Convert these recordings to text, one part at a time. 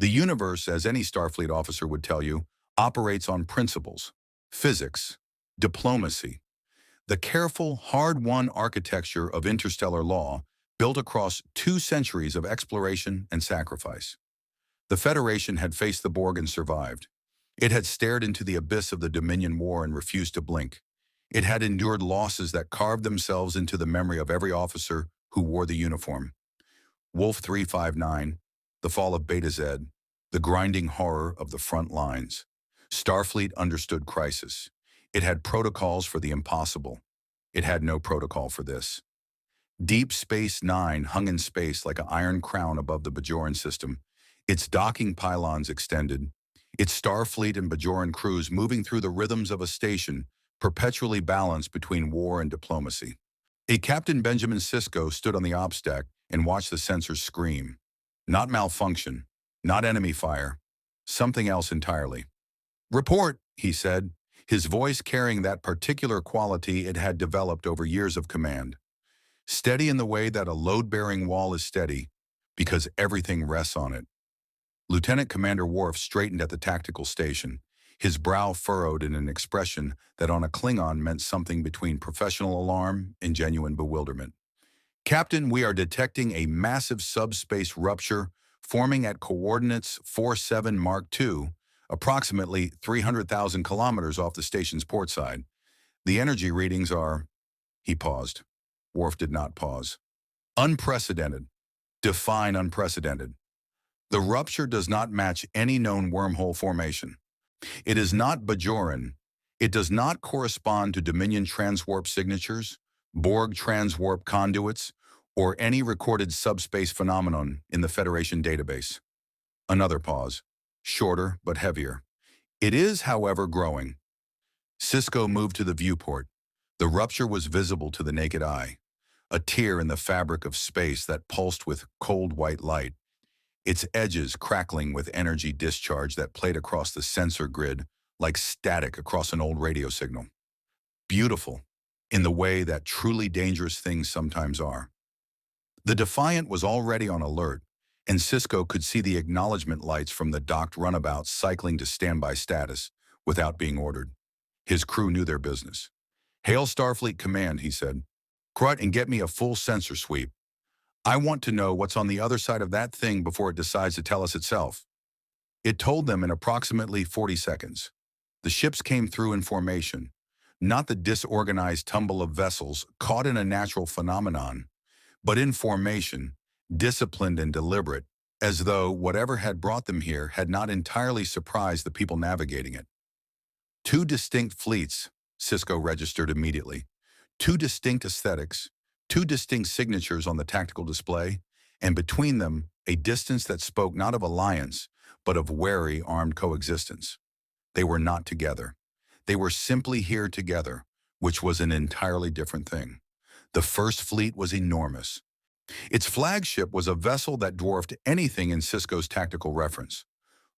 The universe, as any Starfleet officer would tell you, operates on principles, physics, diplomacy, the careful, hard-won architecture of interstellar law built across 2 centuries of exploration and sacrifice. The Federation had faced the Borg and survived. It had stared into the abyss of the Dominion War and refused to blink. It had endured losses that carved themselves into the memory of every officer who wore the uniform. Wolf 359, the fall of Beta Z, the grinding horror of the front lines. Starfleet understood crisis. It had protocols for the impossible. It had no protocol for this. Deep Space Nine hung in space like an iron crown above the Bajoran system, its docking pylons extended, its Starfleet and Bajoran crews moving through the rhythms of a station perpetually balanced between war and diplomacy. A Captain Benjamin Sisko stood on the ops deck and watched the sensors scream. Not malfunction, not enemy fire, something else entirely. "Report," he said, his voice carrying that particular quality it had developed over years of command. Steady in the way that a load-bearing wall is steady, because everything rests on it. Lieutenant Commander Worf straightened at the tactical station, his brow furrowed in an expression that on a Klingon meant something between professional alarm and genuine bewilderment. "Captain, we are detecting a massive subspace rupture forming at coordinates 47 Mark II, approximately 300,000 kilometers off the station's port side. The energy readings are—" He paused. Worf did not pause. "Unprecedented. Define unprecedented. The rupture does not match any known wormhole formation. It is not Bajoran. It does not correspond to Dominion transwarp signatures, Borg transwarp conduits, or any recorded subspace phenomenon in the Federation database." Another pause, shorter but heavier. "It is, however, growing." Sisko moved to the viewport. The rupture was visible to the naked eye, a tear in the fabric of space that pulsed with cold white light, its edges crackling with energy discharge that played across the sensor grid like static across an old radio signal. Beautiful, in the way that truly dangerous things sometimes are. The Defiant was already on alert, and Sisko could see the acknowledgement lights from the docked runabout cycling to standby status without being ordered. His crew knew their business. "Hail Starfleet Command," he said. "Crut and get me a full sensor sweep. I want to know what's on the other side of that thing before it decides to tell us itself." It told them in approximately 40 seconds. The ships came through in formation, not the disorganized tumble of vessels caught in a natural phenomenon, but in formation, disciplined and deliberate, as though whatever had brought them here had not entirely surprised the people navigating it. 2 distinct fleets, Sisko registered immediately. 2 distinct aesthetics, 2 distinct signatures on the tactical display, and between them, a distance that spoke not of alliance, but of wary armed coexistence. They were not together. They were simply here together, which was an entirely different thing. The First Fleet was enormous. Its flagship was a vessel that dwarfed anything in Sisko's tactical reference.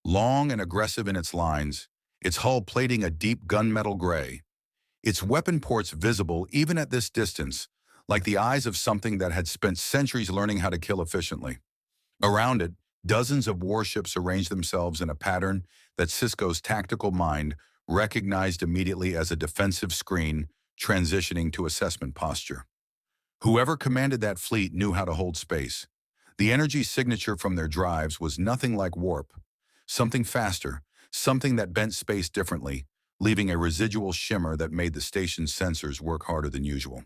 Long and aggressive in its lines, its hull plating a deep gunmetal gray, its weapon ports visible even at this distance, like the eyes of something that had spent centuries learning how to kill efficiently. Around it, dozens of warships arranged themselves in a pattern that Sisko's tactical mind recognized immediately as a defensive screen transitioning to assessment posture. Whoever commanded that fleet knew how to hold space. The energy signature from their drives was nothing like warp. Something faster, something that bent space differently, leaving a residual shimmer that made the station's sensors work harder than usual.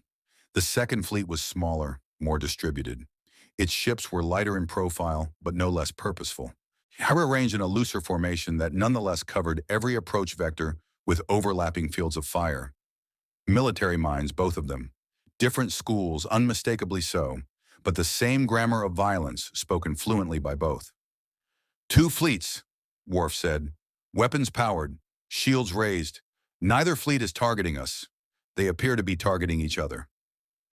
The Second Fleet was smaller, more distributed. Its ships were lighter in profile, but no less purposeful. They were arranged in a looser formation that nonetheless covered every approach vector with overlapping fields of fire. Military minds, both of them. Different schools, unmistakably so, but the same grammar of violence spoken fluently by both. 2 fleets, Worf said. Weapons powered, shields raised. Neither fleet is targeting us. They appear to be targeting each other.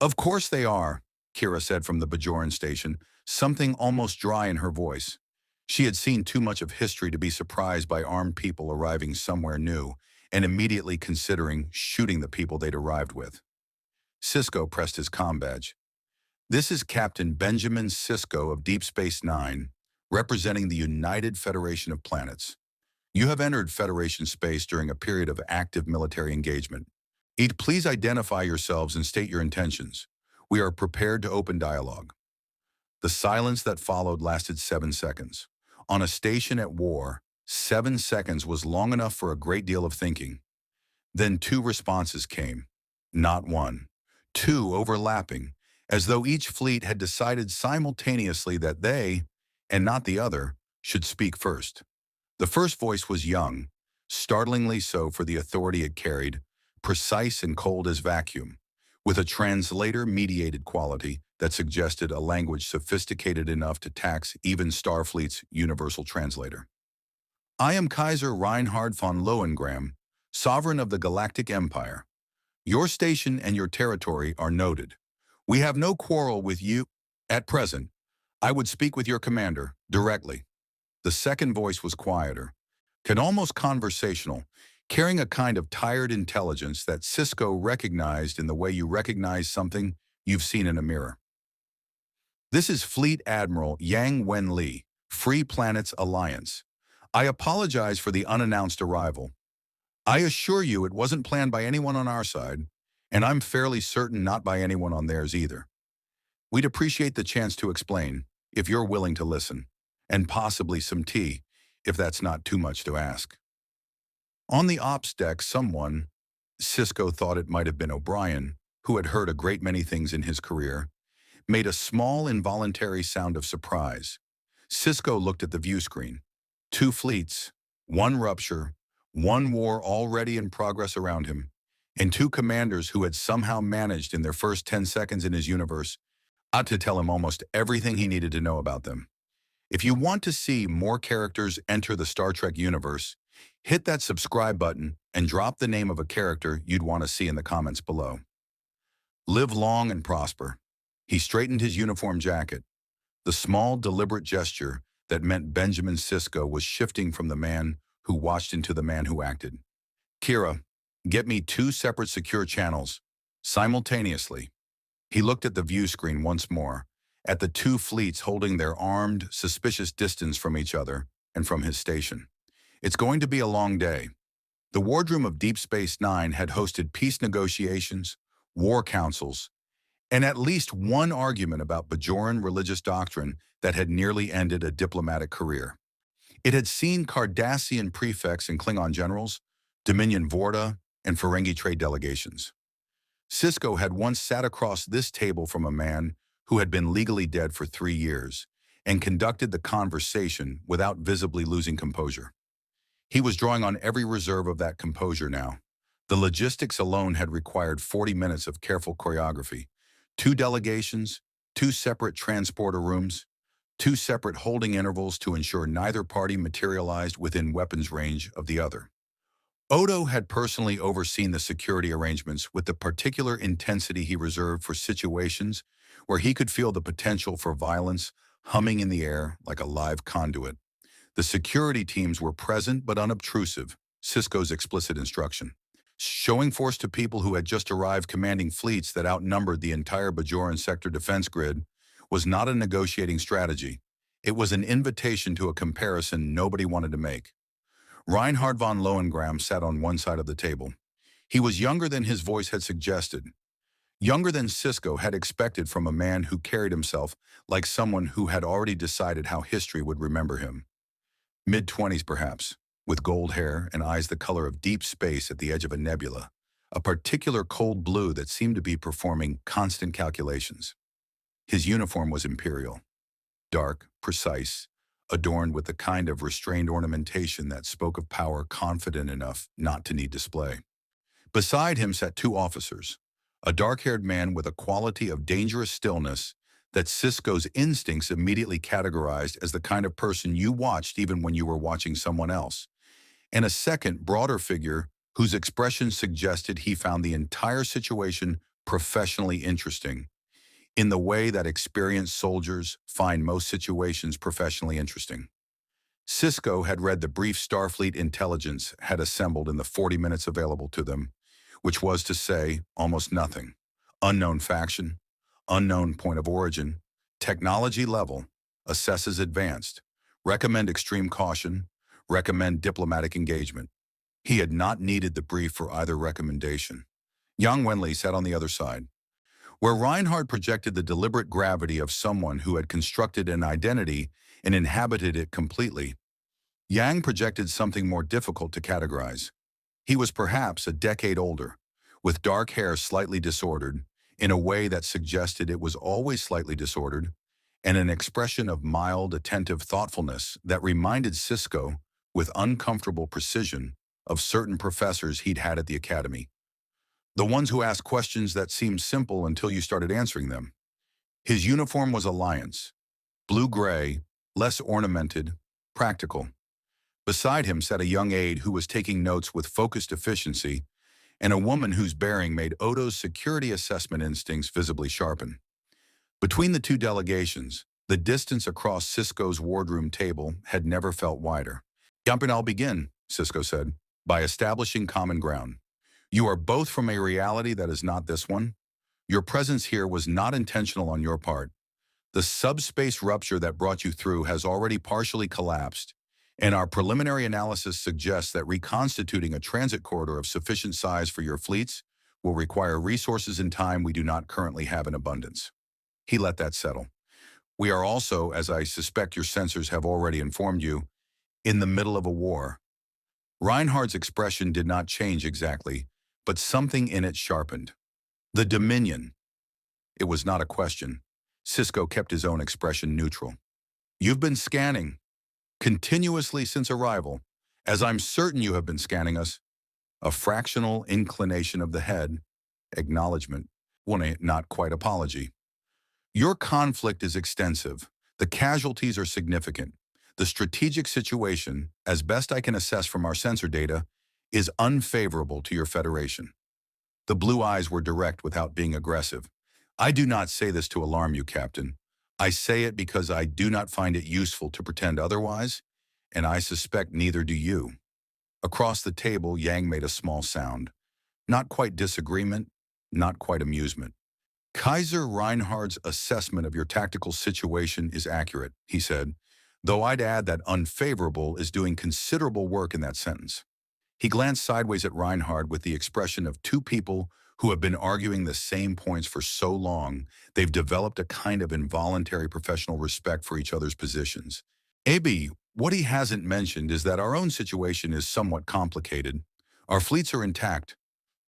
Of course they are, Kira said from the Bajoran station, something almost dry in her voice. She had seen too much of history to be surprised by armed people arriving somewhere new and immediately considering shooting the people they'd arrived with. Sisko pressed his comm badge. "This is Captain Benjamin Sisko of Deep Space Nine, representing the United Federation of Planets. You have entered Federation space during a period of active military engagement. Please identify yourselves and state your intentions. We are prepared to open dialogue. The silence that followed lasted 7 seconds. On a station at war, 7 seconds was long enough for a great deal of thinking. Then two responses came. Not one. Two overlapping, as though each fleet had decided simultaneously that they, and not the other, should speak first. The first voice was young, startlingly so for the authority it carried, precise and cold as vacuum, with a translator-mediated quality that suggested a language sophisticated enough to tax even Starfleet's universal translator. I am Kaiser Reinhard von Lohengram, sovereign of the Galactic Empire. Your station and your territory are noted. We have no quarrel with you. At present, I would speak with your commander directly. The second voice was quieter, almost conversational, carrying a kind of tired intelligence that Cisco recognized in the way you recognize something you've seen in a mirror. This is Fleet Admiral Yang Wen-Li, Free Planets Alliance. I apologize for the unannounced arrival. I assure you it wasn't planned by anyone on our side, and I'm fairly certain not by anyone on theirs either. We'd appreciate the chance to explain, if you're willing to listen, and possibly some tea, if that's not too much to ask. On the ops deck, someone, Cisco thought it might have been O'Brien, who had heard a great many things in his career, made a small involuntary sound of surprise. Cisco looked at the view screen. 2 fleets, 1 rupture, 1 war already in progress around him, and 2 commanders who had somehow managed in their first 10 seconds in his universe to tell him almost everything he needed to know about them. If you want to see more characters enter the Star Trek universe, hit that subscribe button and drop the name of a character you'd want to see in the comments below. Live long and prosper. He straightened his uniform jacket. The small, deliberate gesture that meant Benjamin Sisko was shifting from the man who watched into the man who acted. Kira, get me 2 separate secure channels, simultaneously. He looked at the view screen once more, at the 2 fleets holding their armed, suspicious distance from each other and from his station. It's going to be a long day. The Wardroom of Deep Space Nine had hosted peace negotiations, war councils, and at least one argument about Bajoran religious doctrine that had nearly ended a diplomatic career. It had seen Cardassian prefects and Klingon generals, Dominion Vorta, and Ferengi trade delegations. Sisko had once sat across this table from a man who had been legally dead for 3 years and conducted the conversation without visibly losing composure. He was drawing on every reserve of that composure now. The logistics alone had required 40 minutes of careful choreography, 2 delegations, 2 separate transporter rooms, 2 separate holding intervals to ensure neither party materialized within weapons range of the other. Odo had personally overseen the security arrangements with the particular intensity he reserved for situations where he could feel the potential for violence humming in the air like a live conduit. The security teams were present but unobtrusive, Sisko's explicit instruction. Showing force to people who had just arrived commanding fleets that outnumbered the entire Bajoran sector defense grid was not a negotiating strategy. It was an invitation to a comparison nobody wanted to make. Reinhard von Lohengram sat on one side of the table. He was younger than his voice had suggested. Younger than Sisko had expected from a man who carried himself like someone who had already decided how history would remember him. Mid-20s perhaps, with gold hair and eyes the color of deep space at the edge of a nebula, a particular cold blue that seemed to be performing constant calculations. His uniform was imperial, dark, precise, adorned with the kind of restrained ornamentation that spoke of power confident enough not to need display. Beside him sat 2 officers, a dark-haired man with a quality of dangerous stillness that Sisko's instincts immediately categorized as the kind of person you watched even when you were watching someone else, and a second, broader figure whose expression suggested he found the entire situation professionally interesting, in the way that experienced soldiers find most situations professionally interesting. Sisko had read the brief Starfleet intelligence had assembled in the 40 minutes available to them, which was to say almost nothing. Unknown faction, unknown point of origin, technology level, assesses advanced, Recommend extreme caution. Recommend diplomatic engagement. He had not needed the brief for either recommendation. Yang Wenli sat on the other side. Where Reinhard projected the deliberate gravity of someone who had constructed an identity and inhabited it completely, Yang projected something more difficult to categorize. He was perhaps a decade older, with dark hair slightly disordered, in a way that suggested it was always slightly disordered, and an expression of mild, attentive thoughtfulness that reminded Cisco, with uncomfortable precision, of certain professors he'd had at the academy. The ones who asked questions that seemed simple until you started answering them. His uniform was Alliance, blue-gray, less ornamented, practical. Beside him sat a young aide who was taking notes with focused efficiency, and a woman whose bearing made Odo's security assessment instincts visibly sharpen. Between the two delegations, the distance across Cisco's wardroom table had never felt wider. "Yumpin, I'll begin," Cisco said, "by establishing common ground. You are both from a reality that is not this one. Your presence here was not intentional on your part. The subspace rupture that brought you through has already partially collapsed, and our preliminary analysis suggests that reconstituting a transit corridor of sufficient size for your fleets will require resources and time we do not currently have in abundance." He let that settle. "We are also, as I suspect your sensors have already informed you, in the middle of a war." Reinhardt's expression did not change exactly, but something in it sharpened. "The Dominion." It was not a question. Cisco kept his own expression neutral. "You've been scanning continuously since arrival, as I'm certain you have been scanning us." A fractional inclination of the head, acknowledgement, one not quite apology. "Your conflict is extensive. The casualties are significant. The strategic situation, as best I can assess from our sensor data, is unfavorable to your Federation." The blue eyes were direct without being aggressive. "I do not say this to alarm you, Captain. I say it because I do not find it useful to pretend otherwise, and I suspect neither do you." Across the table, Yang made a small sound. Not quite disagreement, not quite amusement. "Kaiser Reinhardt's assessment of your tactical situation is accurate," he said, "though I'd add that unfavorable is doing considerable work in that sentence." He glanced sideways at Reinhardt with the expression of two people who have been arguing the same points for so long, they've developed a kind of involuntary professional respect for each other's positions. "AB, what he hasn't mentioned is that our own situation is somewhat complicated. Our fleets are intact,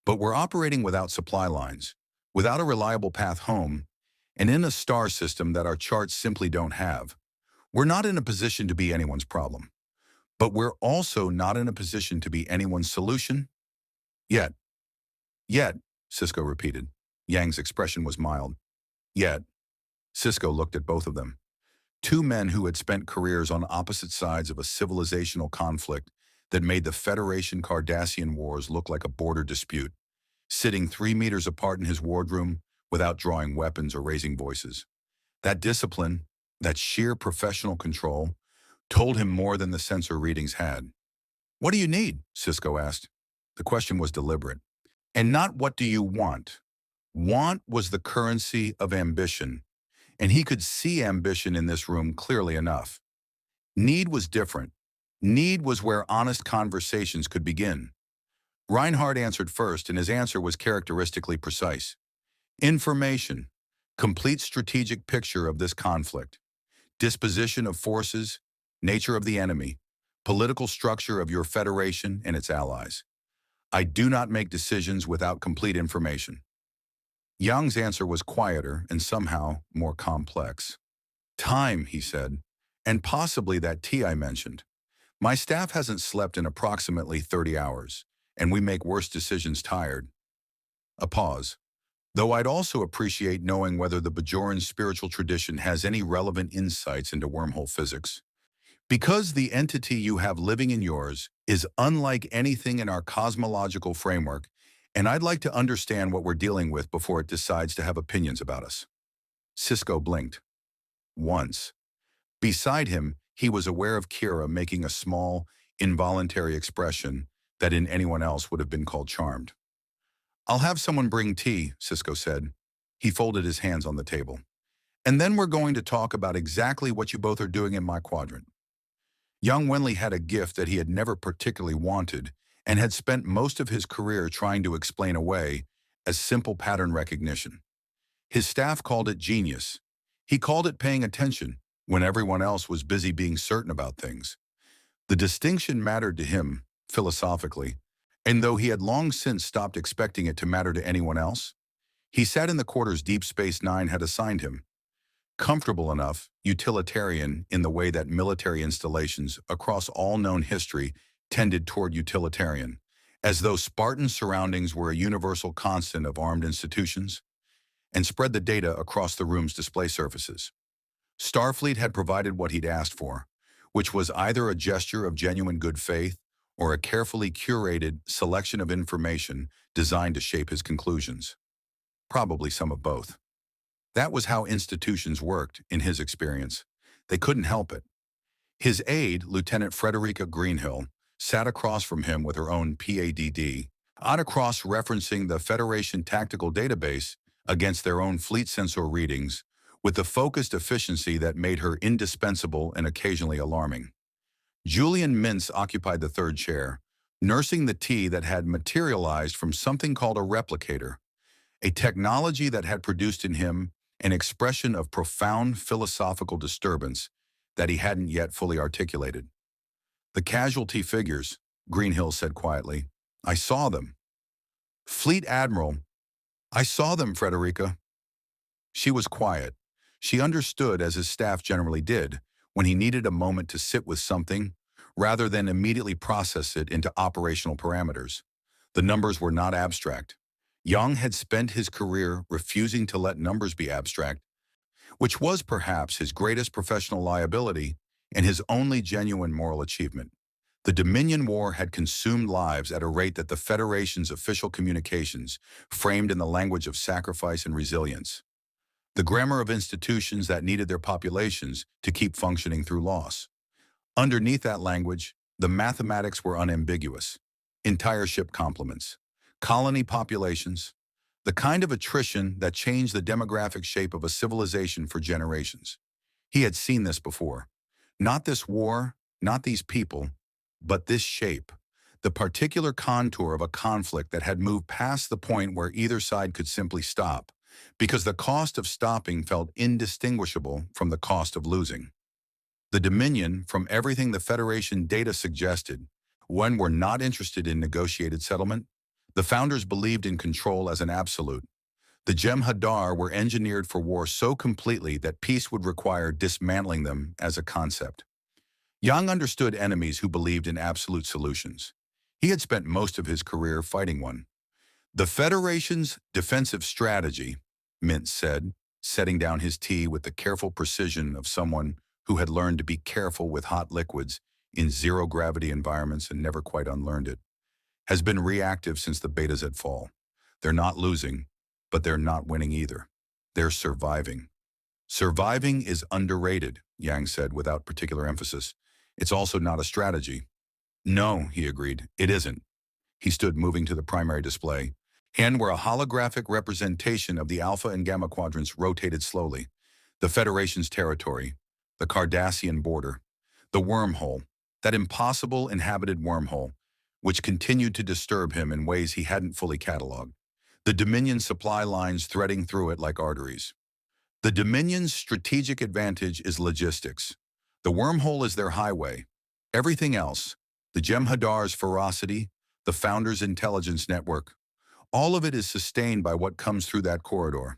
but we're operating without supply lines, without a reliable path home, and in a star system that our charts simply don't have. We're not in a position to be anyone's problem, but we're also not in a position to be anyone's solution. Yet." "Yet," Cisco repeated. Yang's expression was mild. "Yet." Cisco looked at both of them. Two men who had spent careers on opposite sides of a civilizational conflict that made the Federation-Cardassian wars look like a border dispute, sitting 3 meters apart in his wardroom without drawing weapons or raising voices. That discipline, that sheer professional control, told him more than the sensor readings had. "What do you need?" Cisco asked. The question was deliberate. And not "what do you want?" Want was the currency of ambition, and he could see ambition in this room clearly enough. Need was different. Need was where honest conversations could begin. Reinhardt answered first, and his answer was characteristically precise. "Information. Complete strategic picture of this conflict. Disposition of forces, nature of the enemy, political structure of your Federation and its allies. I do not make decisions without complete information." Yang's answer was quieter and somehow more complex. "Time," he said, "and possibly that tea I mentioned. My staff hasn't slept in approximately 30 hours, and we make worse decisions tired." A pause. "Though I'd also appreciate knowing whether the Bajoran spiritual tradition has any relevant insights into wormhole physics. Because the entity you have living in yours is unlike anything in our cosmological framework, and I'd like to understand what we're dealing with before it decides to have opinions about us." Cisco blinked. Once. Beside him, he was aware of Kira making a small, involuntary expression that in anyone else would have been called charmed. "I'll have someone bring tea," Cisco said. He folded his hands on the table. "And then we're going to talk about exactly what you both are doing in my quadrant." Young Wenley had a gift that he had never particularly wanted and had spent most of his career trying to explain away as simple pattern recognition. His staff called it genius. He called it paying attention when everyone else was busy being certain about things. The distinction mattered to him, philosophically, and though he had long since stopped expecting it to matter to anyone else, he sat in the quarters Deep Space Nine had assigned him, comfortable enough, utilitarian in the way that military installations across all known history tended toward utilitarian, as though Spartan surroundings were a universal constant of armed institutions, and spread the data across the room's display surfaces. Starfleet had provided what he'd asked for, which was either a gesture of genuine good faith or a carefully curated selection of information designed to shape his conclusions. Probably some of both. That was how institutions worked, in his experience. They couldn't help it. His aide, Lieutenant Frederica Greenhill, sat across from him with her own PADD, across referencing the Federation Tactical Database against their own fleet sensor readings, with the focused efficiency that made her indispensable and occasionally alarming. Julian Mintz occupied the third chair, nursing the tea that had materialized from something called a replicator, a technology that had produced in him an expression of profound philosophical disturbance that he hadn't yet fully articulated. The casualty figures, Greenhill said quietly. I saw them. Fleet Admiral, I saw them, Frederica. She was quiet. She understood, as his staff generally did, when he needed a moment to sit with something, rather than immediately process it into operational parameters. The numbers were not abstract. Young had spent his career refusing to let numbers be abstract, which was perhaps his greatest professional liability and his only genuine moral achievement. The Dominion War had consumed lives at a rate that the Federation's official communications framed in the language of sacrifice and resilience, the grammar of institutions that needed their populations to keep functioning through loss. Underneath that language, the mathematics were unambiguous. Entire ship complements, colony populations, the kind of attrition that changed the demographic shape of a civilization for generations. He had seen this before. Not this war, not these people, but this shape, the particular contour of a conflict that had moved past the point where either side could simply stop, because the cost of stopping felt indistinguishable from the cost of losing. The Dominion, from everything the Federation data suggested, when were not interested in negotiated settlement. The founders believed in control as an absolute. The Jem'Hadar were engineered for war so completely that peace would require dismantling them as a concept. Young understood enemies who believed in absolute solutions. He had spent most of his career fighting one. The Federation's defensive strategy, Mintz said, setting down his tea with the careful precision of someone who had learned to be careful with hot liquids in zero-gravity environments and never quite unlearned it, has been reactive since the betas at fall. They're not losing, but they're not winning either. They're surviving. Surviving is underrated, Yang said without particular emphasis. It's also not a strategy. No, he agreed, it isn't. He stood moving to the primary display, and where a holographic representation of the Alpha and Gamma quadrants rotated slowly. The Federation's territory, the Cardassian border, the wormhole, that impossible inhabited wormhole, which continued to disturb him in ways he hadn't fully cataloged. The Dominion supply lines threading through it like arteries. The Dominion's strategic advantage is logistics. The wormhole is their highway. Everything else, the Jem'Hadar's ferocity, the Founders' intelligence network, all of it is sustained by what comes through that corridor.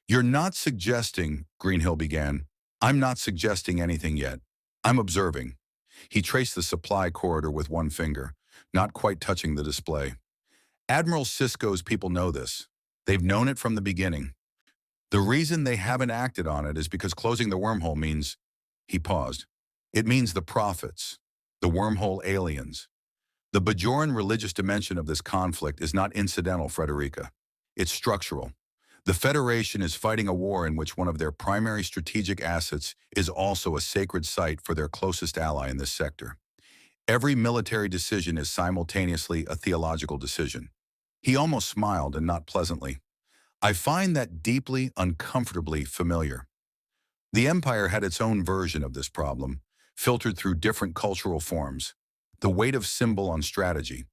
You're not suggesting, Greenhill began. I'm not suggesting anything yet. I'm observing. He traced the supply corridor with one finger, not quite touching the display. Admiral Sisko's people know this. They've known it from the beginning. The reason they haven't acted on it is because closing the wormhole means, he paused, it means the prophets, the wormhole aliens. The Bajoran religious dimension of this conflict is not incidental, Frederica. It's structural. The Federation is fighting a war in which one of their primary strategic assets is also a sacred site for their closest ally in this sector. Every military decision is simultaneously a theological decision. He almost smiled, and not pleasantly. I find that deeply, uncomfortably familiar. The Empire had its own version of this problem, filtered through different cultural forms, the weight of symbol on strategy,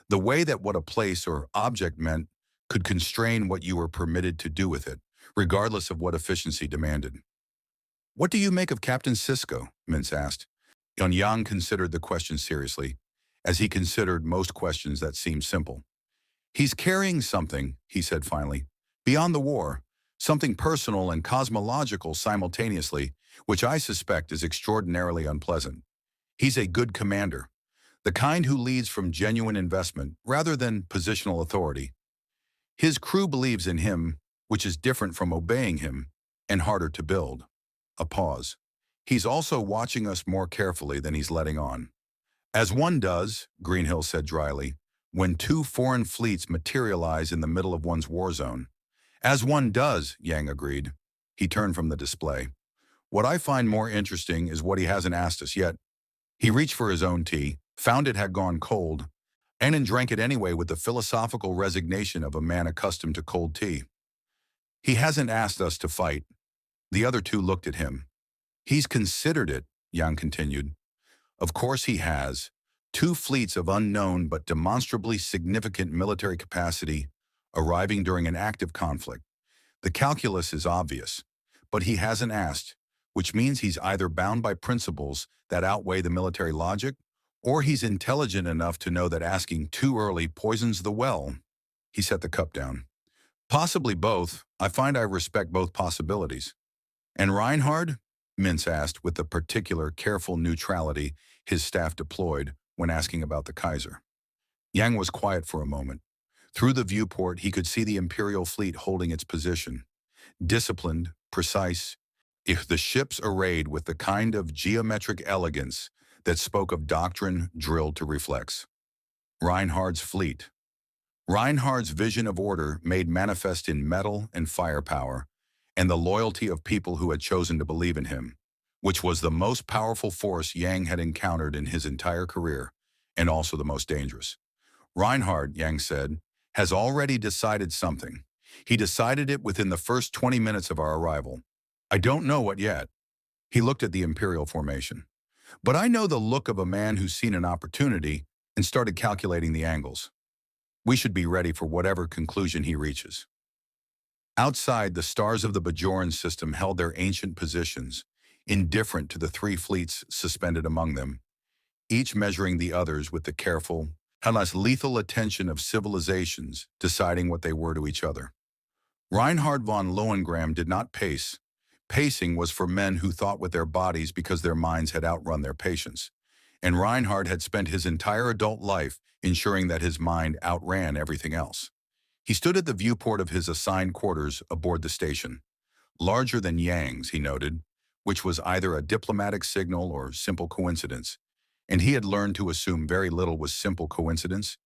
the way that what a place or object meant could constrain what you were permitted to do with it, regardless of what efficiency demanded. "What do you make of Captain Sisko?" Mintz asked. Yang considered the question seriously, as he considered most questions that seemed simple. "He's carrying something," he said finally, "beyond the war, something personal and cosmological simultaneously, which I suspect is extraordinarily unpleasant. He's a good commander, the kind who leads from genuine investment rather than positional authority. His crew believes in him, which is different from obeying him and harder to build." A pause. "He's also watching us more carefully than he's letting on." "As one does," Greenhill said dryly, "when two foreign fleets materialize in the middle of one's war zone." "As one does," Yang agreed. He turned from the display. "What I find more interesting is what he hasn't asked us yet." He reached for his own tea, found it had gone cold, and then drank it anyway with the philosophical resignation of a man accustomed to cold tea. "He hasn't asked us to fight." The other two looked at him. "He's considered it," Yang continued. "Of course he has. Two fleets of unknown but demonstrably significant military capacity arriving during an active conflict. The calculus is obvious, but he hasn't asked, which means he's either bound by principles that outweigh the military logic, or he's intelligent enough to know that asking too early poisons the well." He set the cup down. "Possibly both. I find I respect both possibilities." "And Reinhard?" Mintz asked with the particular careful neutrality his staff deployed when asking about the Kaiser. Yang was quiet for a moment. Through the viewport, he could see the Imperial fleet holding its position. Disciplined, precise, if the ships arrayed with the kind of geometric elegance that spoke of doctrine drilled to reflex. Reinhard's fleet. Reinhard's vision of order made manifest in metal and firepower, and the loyalty of people who had chosen to believe in him, which was the most powerful force Yang had encountered in his entire career, and also the most dangerous. "Reinhard," Yang said, "has already decided something. He decided it within the first 20 minutes of our arrival. I don't know what yet." He looked at the Imperial formation. "But I know the look of a man who's seen an opportunity and started calculating the angles. We should be ready for whatever conclusion he reaches." Outside, the stars of the Bajoran system held their ancient positions, indifferent to the three fleets suspended among them, each measuring the others with the careful, unless lethal attention of civilizations deciding what they were to each other. Reinhard von Lohengram did not pace. Pacing was for men who thought with their bodies because their minds had outrun their patience. And Reinhard had spent his entire adult life ensuring that his mind outran everything else. He stood at the viewport of his assigned quarters aboard the station. Larger than Yang's, he noted, which was either a diplomatic signal or simple coincidence, and he had learned to assume very little was simple coincidence,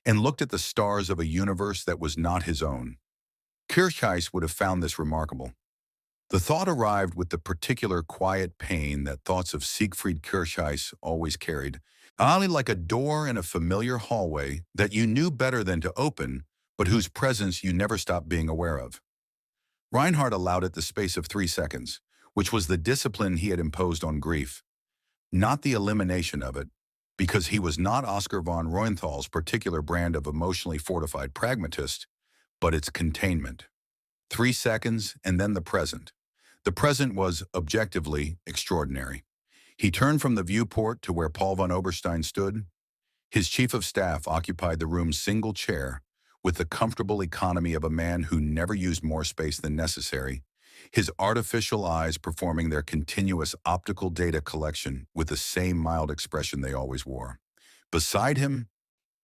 and looked at the stars of a universe that was not his own. Kirchheis would have found this remarkable. The thought arrived with the particular quiet pain that thoughts of Siegfried Kirchheis always carried, only like a door in a familiar hallway that you knew better than to open, but whose presence you never stopped being aware of. Reinhard allowed it the space of 3 seconds, which was the discipline he had imposed on grief. Not the elimination of it, because he was not Oscar von Reuenthal's particular brand of emotionally fortified pragmatist, but its containment. 3 seconds, and then the present. The present was, objectively, extraordinary. He turned from the viewport to where Paul von Oberstein stood. His chief of staff occupied the room's single chair, with the comfortable economy of a man who never used more space than necessary, his artificial eyes performing their continuous optical data collection with the same mild expression they always wore. Beside him,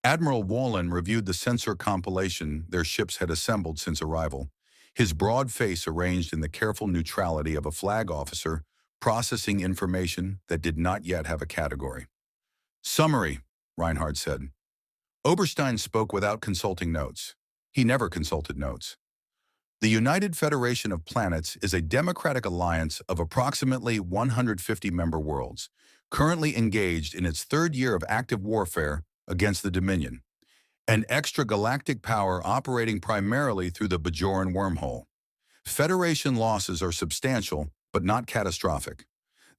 Admiral Wallen reviewed the sensor compilation their ships had assembled since arrival, his broad face arranged in the careful neutrality of a flag officer processing information that did not yet have a category. "Summary," Reinhard said. Oberstein spoke without consulting notes. He never consulted notes. "The United Federation of Planets is a democratic alliance of approximately 150 member worlds, currently engaged in its third year of active warfare against the Dominion, an extragalactic power operating primarily through the Bajoran wormhole. Federation losses are substantial, but not catastrophic.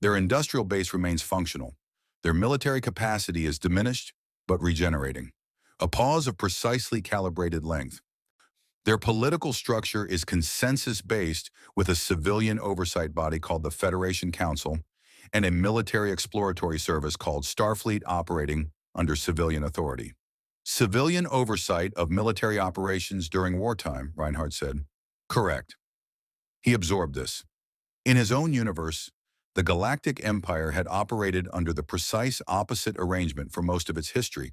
Their industrial base remains functional. Their military capacity is diminished, but regenerating. A pause of precisely calibrated length. Their political structure is consensus-based with a civilian oversight body called the Federation Council and a military exploratory service called Starfleet operating under civilian authority. Civilian oversight of military operations during wartime, Reinhardt said. Correct. He absorbed this. In his own universe, the Galactic Empire had operated under the precise opposite arrangement for most of its history.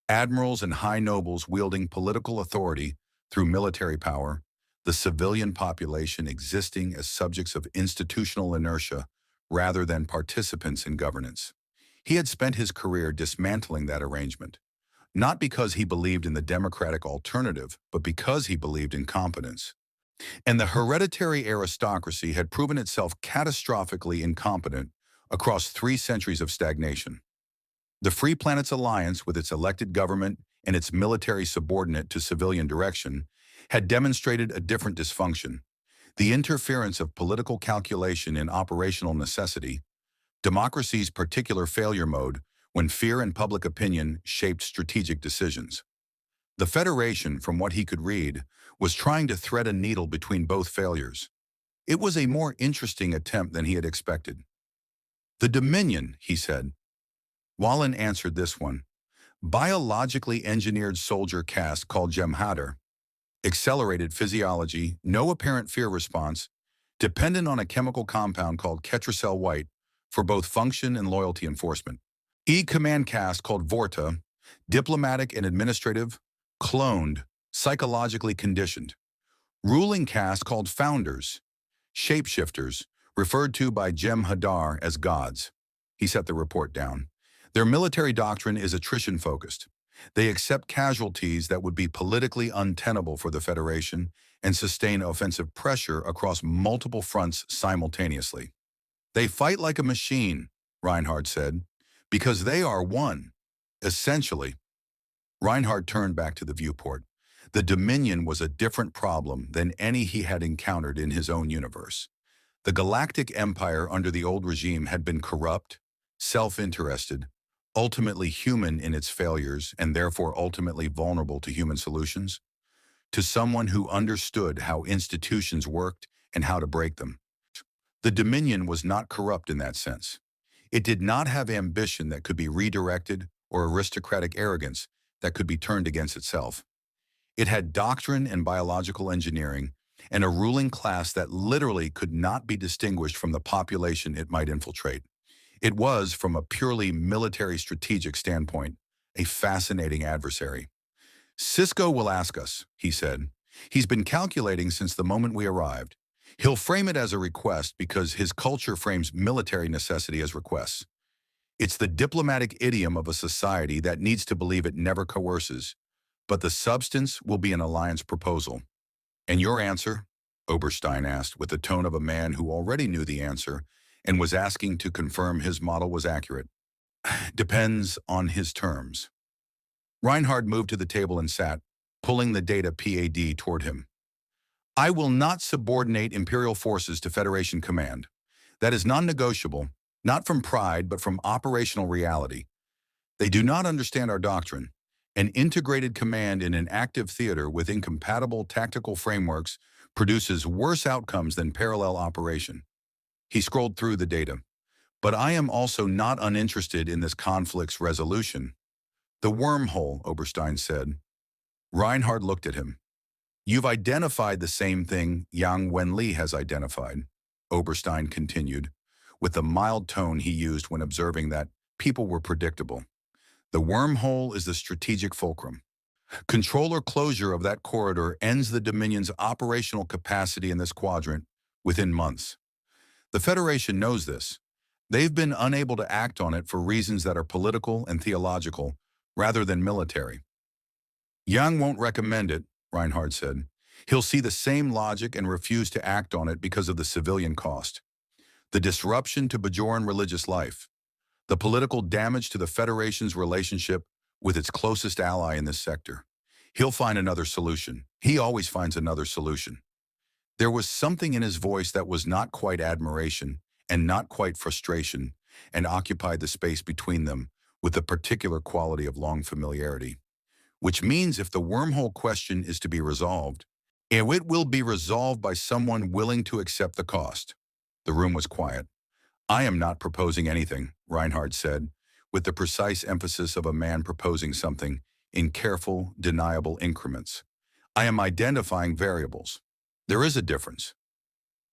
Admirals and high nobles wielding political authority through military power, the civilian population existing as subjects of institutional inertia rather than participants in governance. He had spent his career dismantling that arrangement, not because he believed in the democratic alternative, but because he believed in competence. And the hereditary aristocracy had proven itself catastrophically incompetent across 3 centuries of stagnation. The Free Planets Alliance, with its elected government and its military subordinate to civilian direction, had demonstrated a different dysfunction: the interference of political calculation in operational necessity, democracy's particular failure mode when fear and public opinion shaped strategic decisions. The Federation, from what he could read, was trying to thread a needle between both failures. It was a more interesting attempt than he had expected. The Dominion, he said. Wallen answered this one. Biologically engineered soldier caste called Jem'Hadar. Accelerated physiology, no apparent fear response, dependent on a chemical compound called Ketracel White for both function and loyalty enforcement. Command caste called Vorta, diplomatic and administrative, cloned, psychologically conditioned. Ruling caste called Founders, shapeshifters, referred to by Jem'Hadar as gods. He set the report down. Their military doctrine is attrition-focused. They accept casualties that would be politically untenable for the Federation and sustain offensive pressure across multiple fronts simultaneously. They fight like a machine, Reinhardt said, because they are one, essentially. Reinhardt turned back to the viewport. The Dominion was a different problem than any he had encountered in his own universe. The Galactic Empire under the old regime had been corrupt, self-interested, ultimately human in its failures and therefore ultimately vulnerable to human solutions. To someone who understood how institutions worked and how to break them. The Dominion was not corrupt in that sense. It did not have ambition that could be redirected or aristocratic arrogance that could be turned against itself. It had doctrine and biological engineering and a ruling class that literally could not be distinguished from the population it might infiltrate. It was, from a purely military strategic standpoint, a fascinating adversary. Cisco will ask us, he said. He's been calculating since the moment we arrived. He'll frame it as a request because his culture frames military necessity as requests. It's the diplomatic idiom of a society that needs to believe it never coerces, but the substance will be an alliance proposal. And your answer? Oberstein asked with the tone of a man who already knew the answer and was asking to confirm his model was accurate. Depends on his terms. Reinhardt moved to the table and sat, pulling the data pad toward him. I will not subordinate Imperial forces to Federation command. That is non-negotiable, not from pride, but from operational reality. They do not understand our doctrine. An integrated command in an active theater with incompatible tactical frameworks produces worse outcomes than parallel operation. He scrolled through the data. But I am also not uninterested in this conflict's resolution. The wormhole, Oberstein said. Reinhardt looked at him. You've identified the same thing Yang Wenli has identified, Oberstein continued, with the mild tone he used when observing that people were predictable. The wormhole is the strategic fulcrum. Control or closure of that corridor ends the Dominion's operational capacity in this quadrant within months. The Federation knows this. They've been unable to act on it for reasons that are political and theological, rather than military. Yang won't recommend it, Reinhardt said. He'll see the same logic and refuse to act on it because of the civilian cost. The disruption to Bajoran religious life. The political damage to the Federation's relationship with its closest ally in this sector. He'll find another solution. He always finds another solution. There was something in his voice that was not quite admiration and not quite frustration, and occupied the space between them with the particular quality of long familiarity. Which means if the wormhole question is to be resolved, it will be resolved by someone willing to accept the cost. The room was quiet. I am not proposing anything, Reinhardt said, with the precise emphasis of a man proposing something in careful, deniable increments. I am identifying variables. There is a difference.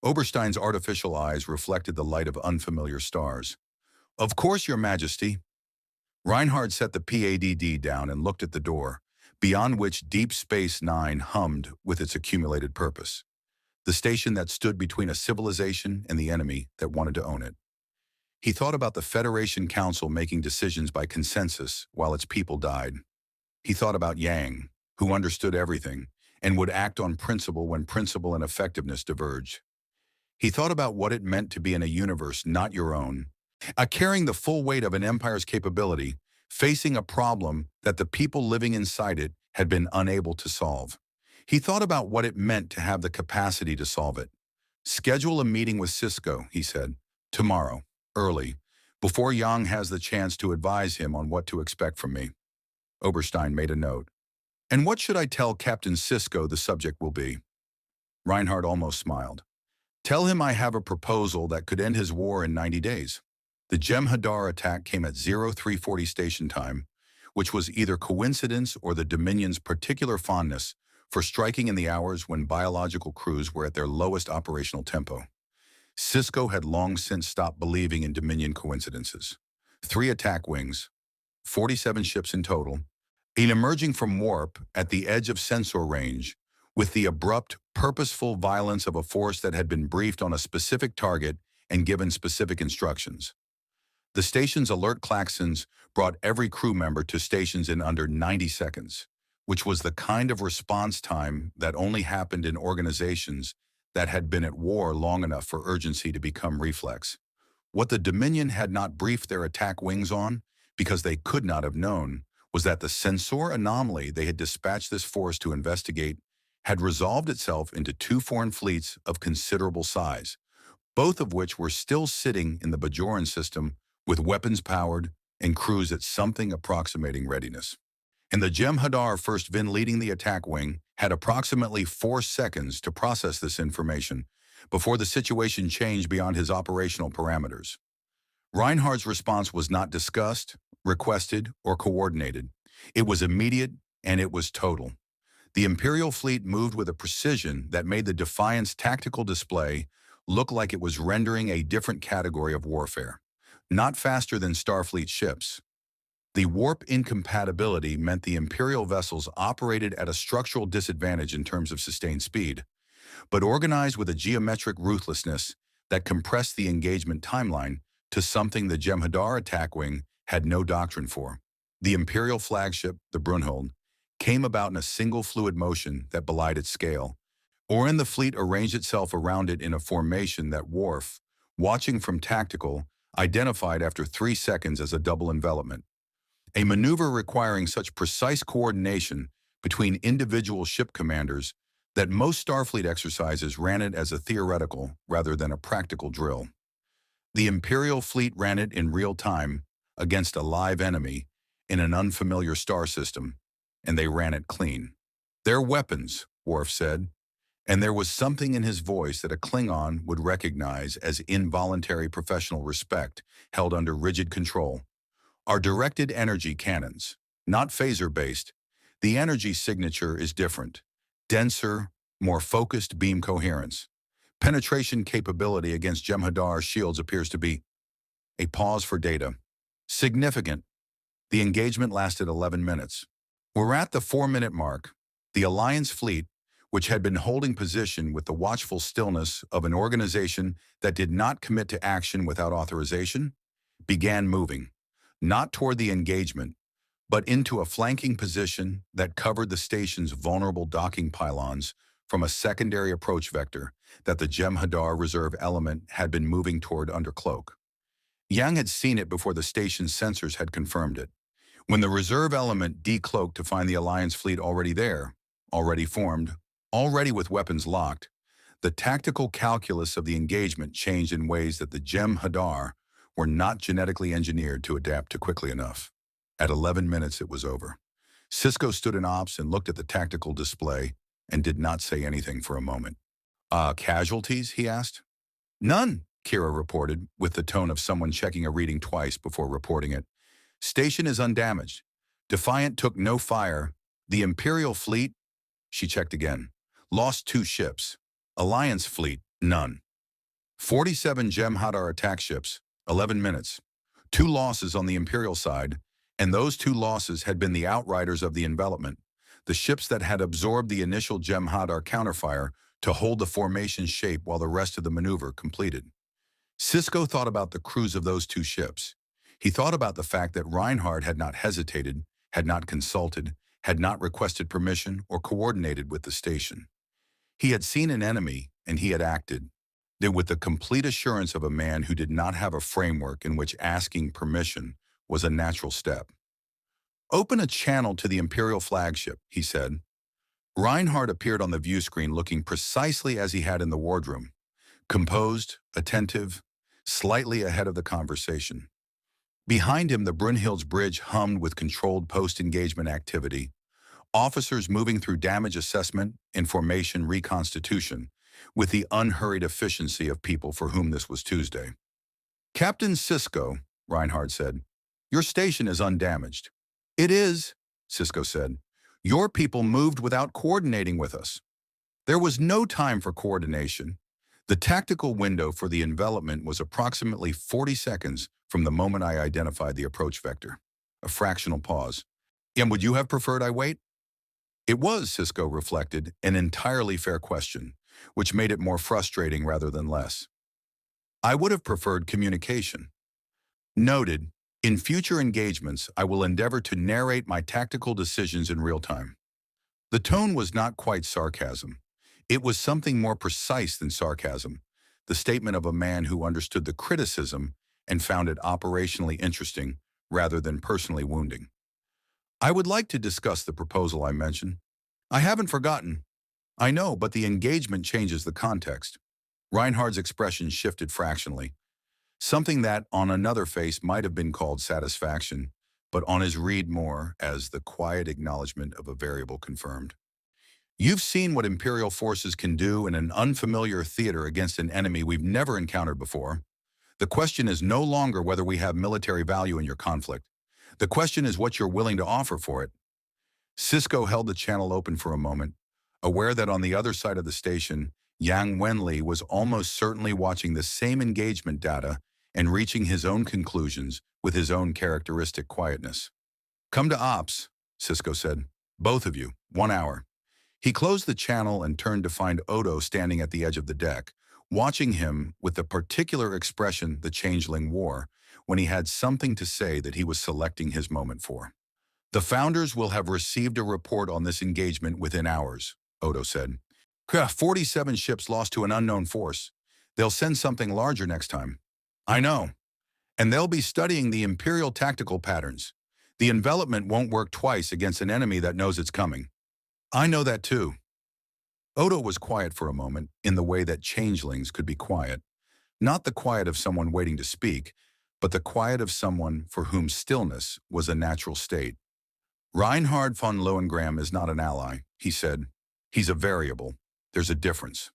Oberstein's artificial eyes reflected the light of unfamiliar stars. Of course, Your Majesty. Reinhardt set the PADD down and looked at the door, beyond which Deep Space Nine hummed with its accumulated purpose. The station that stood between a civilization and the enemy that wanted to own it. He thought about the Federation Council making decisions by consensus while its people died. He thought about Yang, who understood everything and would act on principle when principle and effectiveness diverged. He thought about what it meant to be in a universe not your own, carrying the full weight of an empire's capability, facing a problem that the people living inside it had been unable to solve. He thought about what it meant to have the capacity to solve it. Schedule a meeting with Cisco, he said, tomorrow, early, before Yang has the chance to advise him on what to expect from me. Oberstein made a note. And what should I tell Captain Cisco the subject will be? Reinhardt almost smiled. Tell him I have a proposal that could end his war in 90 days. The Jem'Hadar attack came at 0340 station time, which was either coincidence or the Dominion's particular fondness for striking in the hours when biological crews were at their lowest operational tempo. Cisco had long since stopped believing in Dominion coincidences. 3 attack wings, 47 ships in total, and emerging from warp at the edge of sensor range, with the abrupt, purposeful violence of a force that had been briefed on a specific target and given specific instructions. The station's alert klaxons brought every crew member to stations in under 90 seconds, which was the kind of response time that only happened in organizations that had been at war long enough for urgency to become reflex. What the Dominion had not briefed their attack wings on, because they could not have known, was that the sensor anomaly they had dispatched this force to investigate had resolved itself into 2 foreign fleets of considerable size, both of which were still sitting in the Bajoran system with weapons powered and crews at something approximating readiness. And the Jem'Hadar First Vin leading the attack wing had approximately 4 seconds to process this information before the situation changed beyond his operational parameters. Reinhardt's response was not discussed, requested, or coordinated. It was immediate, and it was total. The Imperial fleet moved with a precision that made the Defiant's tactical display look like it was rendering a different category of warfare. Not faster than Starfleet ships. The warp incompatibility meant the Imperial vessels operated at a structural disadvantage in terms of sustained speed, but organized with a geometric ruthlessness that compressed the engagement timeline to something the Jem'Hadar attack wing had no doctrine for. The Imperial flagship, the Brunhild, came about in a single fluid motion that belied its scale, or in the fleet arranged itself around it in a formation that Worf, watching from tactical, identified after 3 seconds as a double envelopment. A maneuver requiring such precise coordination between individual ship commanders that most Starfleet exercises ran it as a theoretical rather than a practical drill. The Imperial fleet ran it in real time against a live enemy in an unfamiliar star system, and they ran it clean. Their weapons, Worf said, and there was something in his voice that a Klingon would recognize as involuntary professional respect held under rigid control, are directed energy cannons, not phaser-based. The energy signature is different, denser, more focused beam coherence. Penetration capability against Jem'Hadar shields appears to be a pause for data. Significant. The engagement lasted 11 minutes. We're at the 4-minute mark. The Alliance fleet, which had been holding position with the watchful stillness of an organization that did not commit to action without authorization, began moving, not toward the engagement, but into a flanking position that covered the station's vulnerable docking pylons from a secondary approach vector that the Jem'Hadar reserve element had been moving toward under cloak. Yang had seen it before the station's sensors had confirmed it. When the reserve element decloaked to find the Alliance fleet already there, already formed, already with weapons locked, The tactical calculus of the engagement changed in ways that the Jem'Hadar were not genetically engineered to adapt to quickly enough. At 11 minutes, it was over. Cisco stood in ops and looked at the tactical display and did not say anything for a moment. Casualties, he asked. None, Kira reported, with the tone of someone checking a reading twice before reporting it. Station is undamaged. Defiant took no fire. The Imperial fleet, she checked again, lost 2 ships. Alliance fleet, none. 47 Jem'Hadar attack ships, 11 minutes. 2 losses on the Imperial side, and those 2 losses had been the outriders of the envelopment, the ships that had absorbed the initial Jem'Hadar counterfire to hold the formation's shape while the rest of the maneuver completed. Cisco thought about the crews of those 2 ships. He thought about the fact that Reinhardt had not hesitated, had not consulted, had not requested permission or coordinated with the station. He had seen an enemy, and he had acted, then with the complete assurance of a man who did not have a framework in which asking permission was a natural step. Open a channel to the Imperial flagship, he said. Reinhardt appeared on the view screen looking precisely as he had in the wardroom, composed, attentive, slightly ahead of the conversation. Behind him, the Brunhild's bridge hummed with controlled post-engagement activity, officers moving through damage assessment and formation reconstitution with the unhurried efficiency of people for whom this was Tuesday. Captain Cisco, Reinhardt said, your station is undamaged. It is, Cisco said. Your people moved without coordinating with us. There was no time for coordination. The tactical window for the envelopment was approximately 40 seconds from the moment I identified the approach vector. A fractional pause. And would you have preferred I wait? It was, Cisco reflected, an entirely fair question, which made it more frustrating rather than less. I would have preferred communication. Noted, in future engagements, I will endeavor to narrate my tactical decisions in real time. The tone was not quite sarcasm. It was something more precise than sarcasm, the statement of a man who understood the criticism and found it operationally interesting rather than personally wounding. I would like to discuss the proposal I mentioned. I haven't forgotten. I know, but the engagement changes the context. Reinhardt's expression shifted fractionally, something that on another face might have been called satisfaction, but on his read more as the quiet acknowledgement of a variable confirmed. You've seen what Imperial forces can do in an unfamiliar theater against an enemy we've never encountered before. The question is no longer whether we have military value in your conflict. The question is what you're willing to offer for it. Cisco held the channel open for a moment, aware that on the other side of the station, Yang Wenli was almost certainly watching the same engagement data and reaching his own conclusions with his own characteristic quietness. Come to ops, Cisco said. Both of you, 1 hour. He closed the channel and turned to find Odo standing at the edge of the deck, watching him with the particular expression the changeling wore when he had something to say that he was selecting his moment for. The founders will have received a report on this engagement within hours, Odo said. 47 ships lost to an unknown force. They'll send something larger next time. I know. And they'll be studying the Imperial tactical patterns. The envelopment won't work twice against an enemy that knows it's coming. I know that too. Odo was quiet for a moment in the way that changelings could be quiet. Not the quiet of someone waiting to speak, but the quiet of someone for whom stillness was a natural state. Reinhard von Lohengram is not an ally, he said. He's a variable. There's a difference.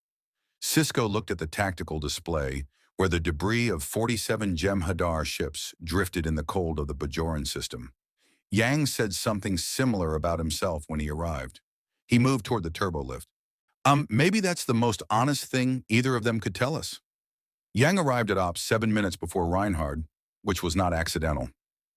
Cisco looked at the tactical display, where the debris of 47 Jem'Hadar ships drifted in the cold of the Bajoran system. Yang said something similar about himself when he arrived. He moved toward the turbolift. Maybe that's the most honest thing either of them could tell us. Yang arrived at ops 7 minutes before Reinhard, which was not accidental.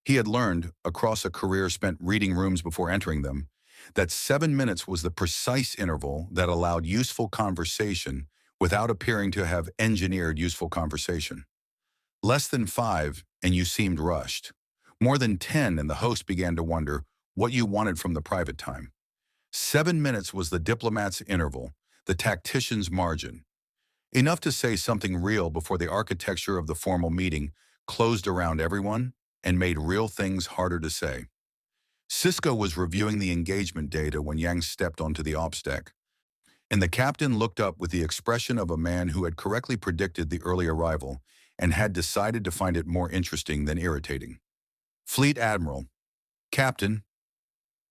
He had learned, across a career spent reading rooms before entering them, that 7 minutes was the precise interval that allowed useful conversation without appearing to have engineered useful conversation. Less than 5, and you seemed rushed. More than 10, and the host began to wonder what you wanted from the private time. 7 minutes was the diplomat's interval, the tactician's margin. Enough to say something real before the architecture of the formal meeting closed around everyone and made real things harder to say. Cisco was reviewing the engagement data when Yang stepped onto the ops deck. And the captain looked up with the expression of a man who had correctly predicted the early arrival and had decided to find it more interesting than irritating. Fleet Admiral. Captain.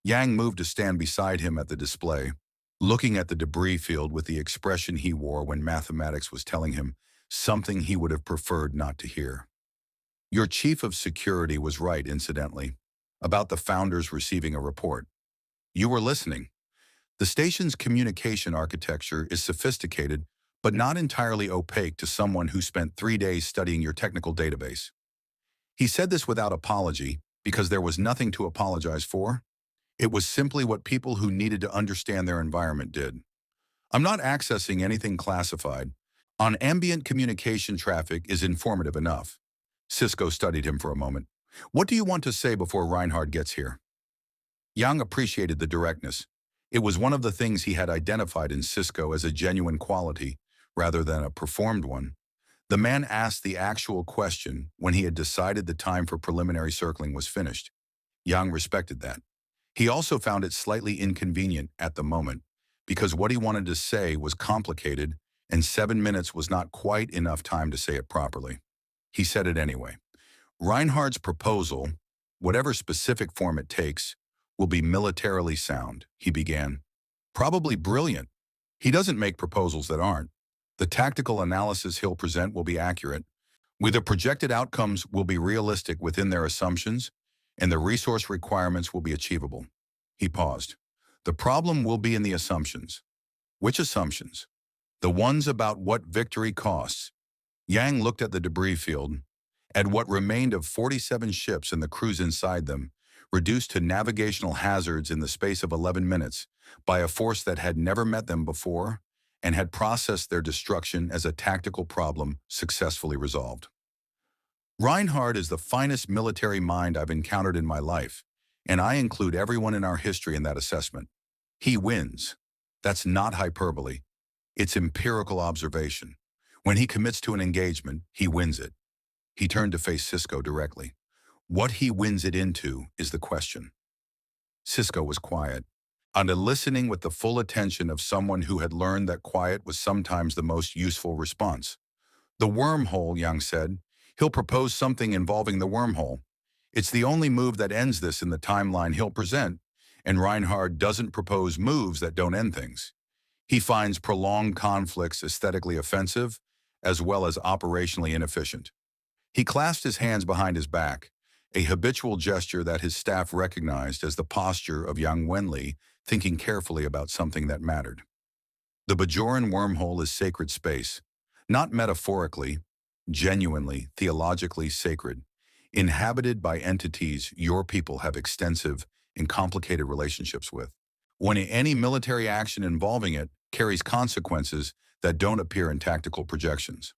Yang moved to stand beside him at the display, looking at the debris field with the expression he wore when mathematics was telling him something he would have preferred not to hear. Your chief of security was right, incidentally, about the founders receiving a report. You were listening. The station's communication architecture is sophisticated, but not entirely opaque to someone who spent 3 days studying your technical database. He said this without apology, because there was nothing to apologize for. It was simply what people who needed to understand their environment did. I'm not accessing anything classified. On ambient communication traffic is informative enough. Cisco studied him for a moment. What do you want to say before Reinhard gets here? Yang appreciated the directness. It was one of the things he had identified in Cisco as a genuine quality, rather than a performed one. The man asked the actual question when he had decided the time for preliminary circling was finished. Yang respected that. He also found it slightly inconvenient at the moment, because what he wanted to say was complicated, and 7 minutes was not quite enough time to say it properly. He said it anyway. Reinhardt's proposal, whatever specific form it takes, will be militarily sound, he began. Probably brilliant. He doesn't make proposals that aren't. The tactical analysis he'll present will be accurate. The projected outcomes will be realistic within their assumptions, and the resource requirements will be achievable. He paused. The problem will be in the assumptions. Which assumptions? The ones about what victory costs. Yang looked at the debris field, at what remained of 47 ships and the crews inside them, reduced to navigational hazards in the space of 11 minutes by a force that had never met them before and had processed their destruction as a tactical problem successfully resolved. Reinhardt is the finest military mind I've encountered in my life, and I include everyone in our history in that assessment. He wins. That's not hyperbole. It's empirical observation. When he commits to an engagement, he wins it. He turned to face Cisco directly. What he wins it into is the question. Cisco was quiet, and listening with the full attention of someone who had learned that quiet was sometimes the most useful response. The wormhole, Yang said. He'll propose something involving the wormhole. It's the only move that ends this in the timeline he'll present, and Reinhardt doesn't propose moves that don't end things. He finds prolonged conflicts aesthetically offensive, as well as operationally inefficient. He clasped his hands behind his back, a habitual gesture that his staff recognized as the posture of Yang Wenli thinking carefully about something that mattered. The Bajoran wormhole is sacred space, not metaphorically, genuinely, theologically sacred, inhabited by entities your people have extensive and complicated relationships with. When any military action involving it carries consequences that don't appear in tactical projections.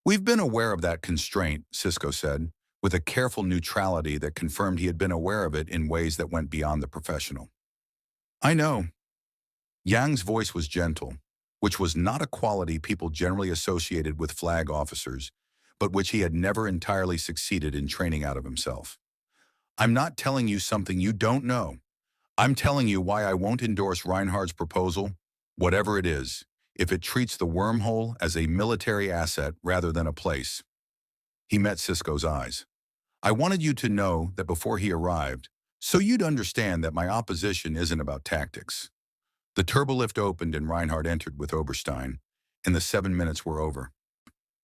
We've been aware of that constraint, Cisco said, with a careful neutrality that confirmed he had been aware of it in ways that went beyond the professional. I know. Yang's voice was gentle, which was not a quality people generally associated with flag officers, but which he had never entirely succeeded in training out of himself. I'm not telling you something you don't know. I'm telling you why I won't endorse Reinhardt's proposal, whatever it is, if it treats the wormhole as a military asset rather than a place. He met Cisco's eyes. I wanted you to know that before he arrived, so you'd understand that my opposition isn't about tactics. The turbolift opened and Reinhardt entered with Oberstein, and the 7 minutes were over.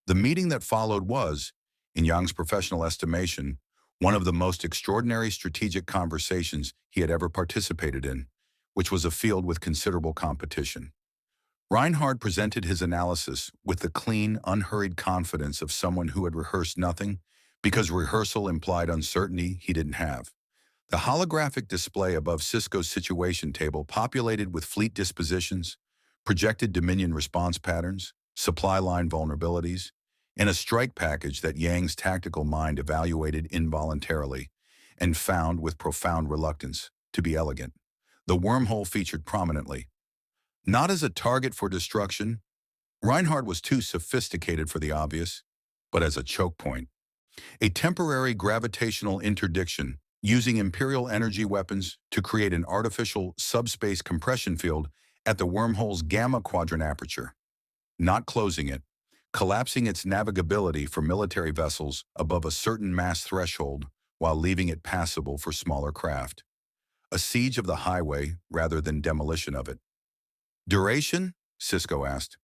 The meeting that followed was, in Yang's professional estimation, one of the most extraordinary strategic conversations he had ever participated in, which was a field with considerable competition. Reinhardt presented his analysis with the clean, unhurried confidence of someone who had rehearsed nothing, because rehearsal implied uncertainty he didn't have. The holographic display above Cisco's situation table populated with fleet dispositions, projected Dominion response patterns, supply line vulnerabilities, and a strike package that Yang's tactical mind evaluated involuntarily and found with profound reluctance to be elegant. The wormhole featured prominently. Not as a target for destruction, Reinhardt was too sophisticated for the obvious, but as a choke point. A temporary gravitational interdiction using Imperial energy weapons to create an artificial subspace compression field at the wormhole's gamma quadrant aperture, not closing it, collapsing its navigability for military vessels above a certain mass threshold while leaving it passable for smaller craft. A siege of the highway rather than demolition of it. Duration? Cisco asked.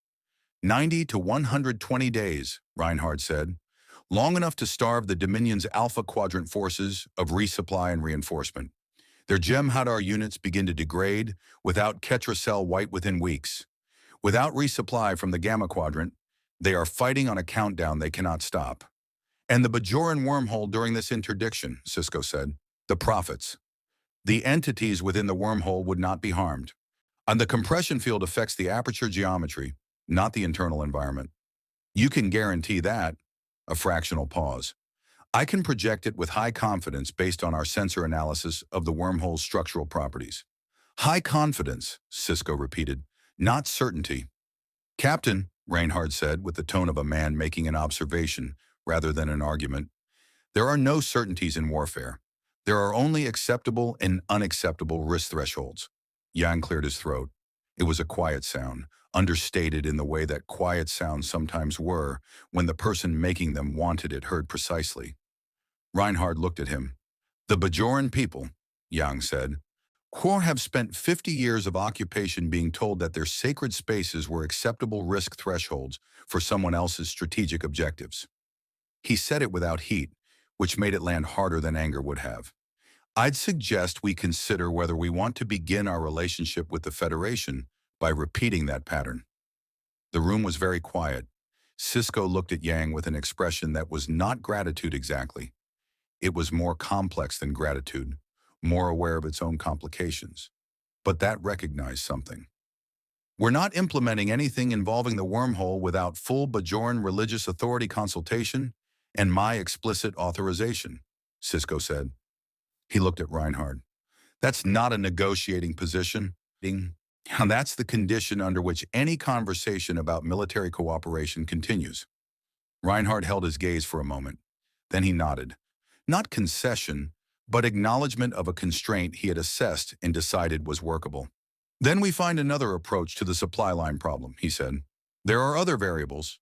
90 to 120 days, Reinhardt said. Long enough to starve the Dominion's Alpha Quadrant forces of resupply and reinforcement. Their Jem'Hadar units begin to degrade without Ketracel White within weeks. Without resupply from the Gamma Quadrant, they are fighting on a countdown they cannot stop. And the Bajoran wormhole during this interdiction, Cisco said. The prophets. The entities within the wormhole would not be harmed. And the compression field affects the aperture geometry, not the internal environment. You can guarantee that. A fractional pause. I can project it with high confidence based on our sensor analysis of the wormhole's structural properties. High confidence, Cisco repeated, not certainty. Captain, Reinhardt said with the tone of a man making an observation rather than an argument, there are no certainties in warfare. There are only acceptable and unacceptable risk thresholds. Yang cleared his throat. It was a quiet sound, understated in the way that quiet sounds sometimes were when the person making them wanted it heard precisely. Reinhardt looked at him. The Bajoran people, Yang said, have spent 50 years of occupation being told that their sacred spaces were acceptable risk thresholds for someone else's strategic objectives. He said it without heat, which made it land harder than anger would have. I'd suggest we consider whether we want to begin our relationship with the Federation by repeating that pattern. The room was very quiet. Cisco looked at Yang with an expression that was not gratitude exactly. It was more complex than gratitude, more aware of its own complications. But that recognized something. We're not implementing anything involving the wormhole without full Bajoran religious authority consultation and my explicit authorization, Cisco said. He looked at Reinhardt. That's not a negotiating position. And that's the condition under which any conversation about military cooperation continues. Reinhardt held his gaze for a moment. Then he nodded. Not concession, but acknowledgement of a constraint he had assessed and decided was workable. Then we find another approach to the supply line problem, he said. There are other variables.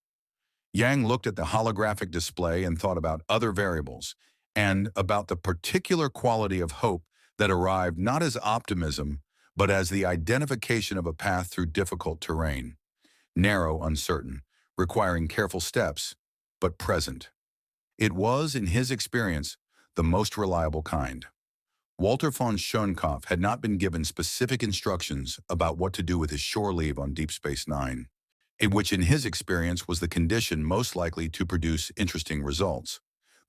Yang looked at the holographic display and thought about other variables, and about the particular quality of hope that arrived not as optimism, but as the identification of a path through difficult terrain. Narrow, uncertain, requiring careful steps, but present. It was, in his experience, the most reliable kind. Walter von Schoenkopf had not been given specific instructions about what to do with his shore leave on Deep Space Nine, which in his experience was the condition most likely to produce interesting results.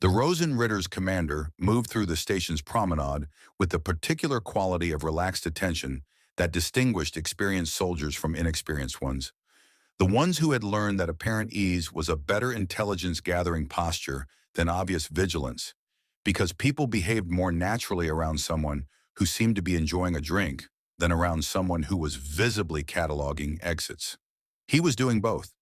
The Rosenritter's commander moved through the station's promenade with the particular quality of relaxed attention that distinguished experienced soldiers from inexperienced ones. The ones who had learned that apparent ease was a better intelligence-gathering posture than obvious vigilance, because people behaved more naturally around someone who seemed to be enjoying a drink than around someone who was visibly cataloging exits. He was doing both.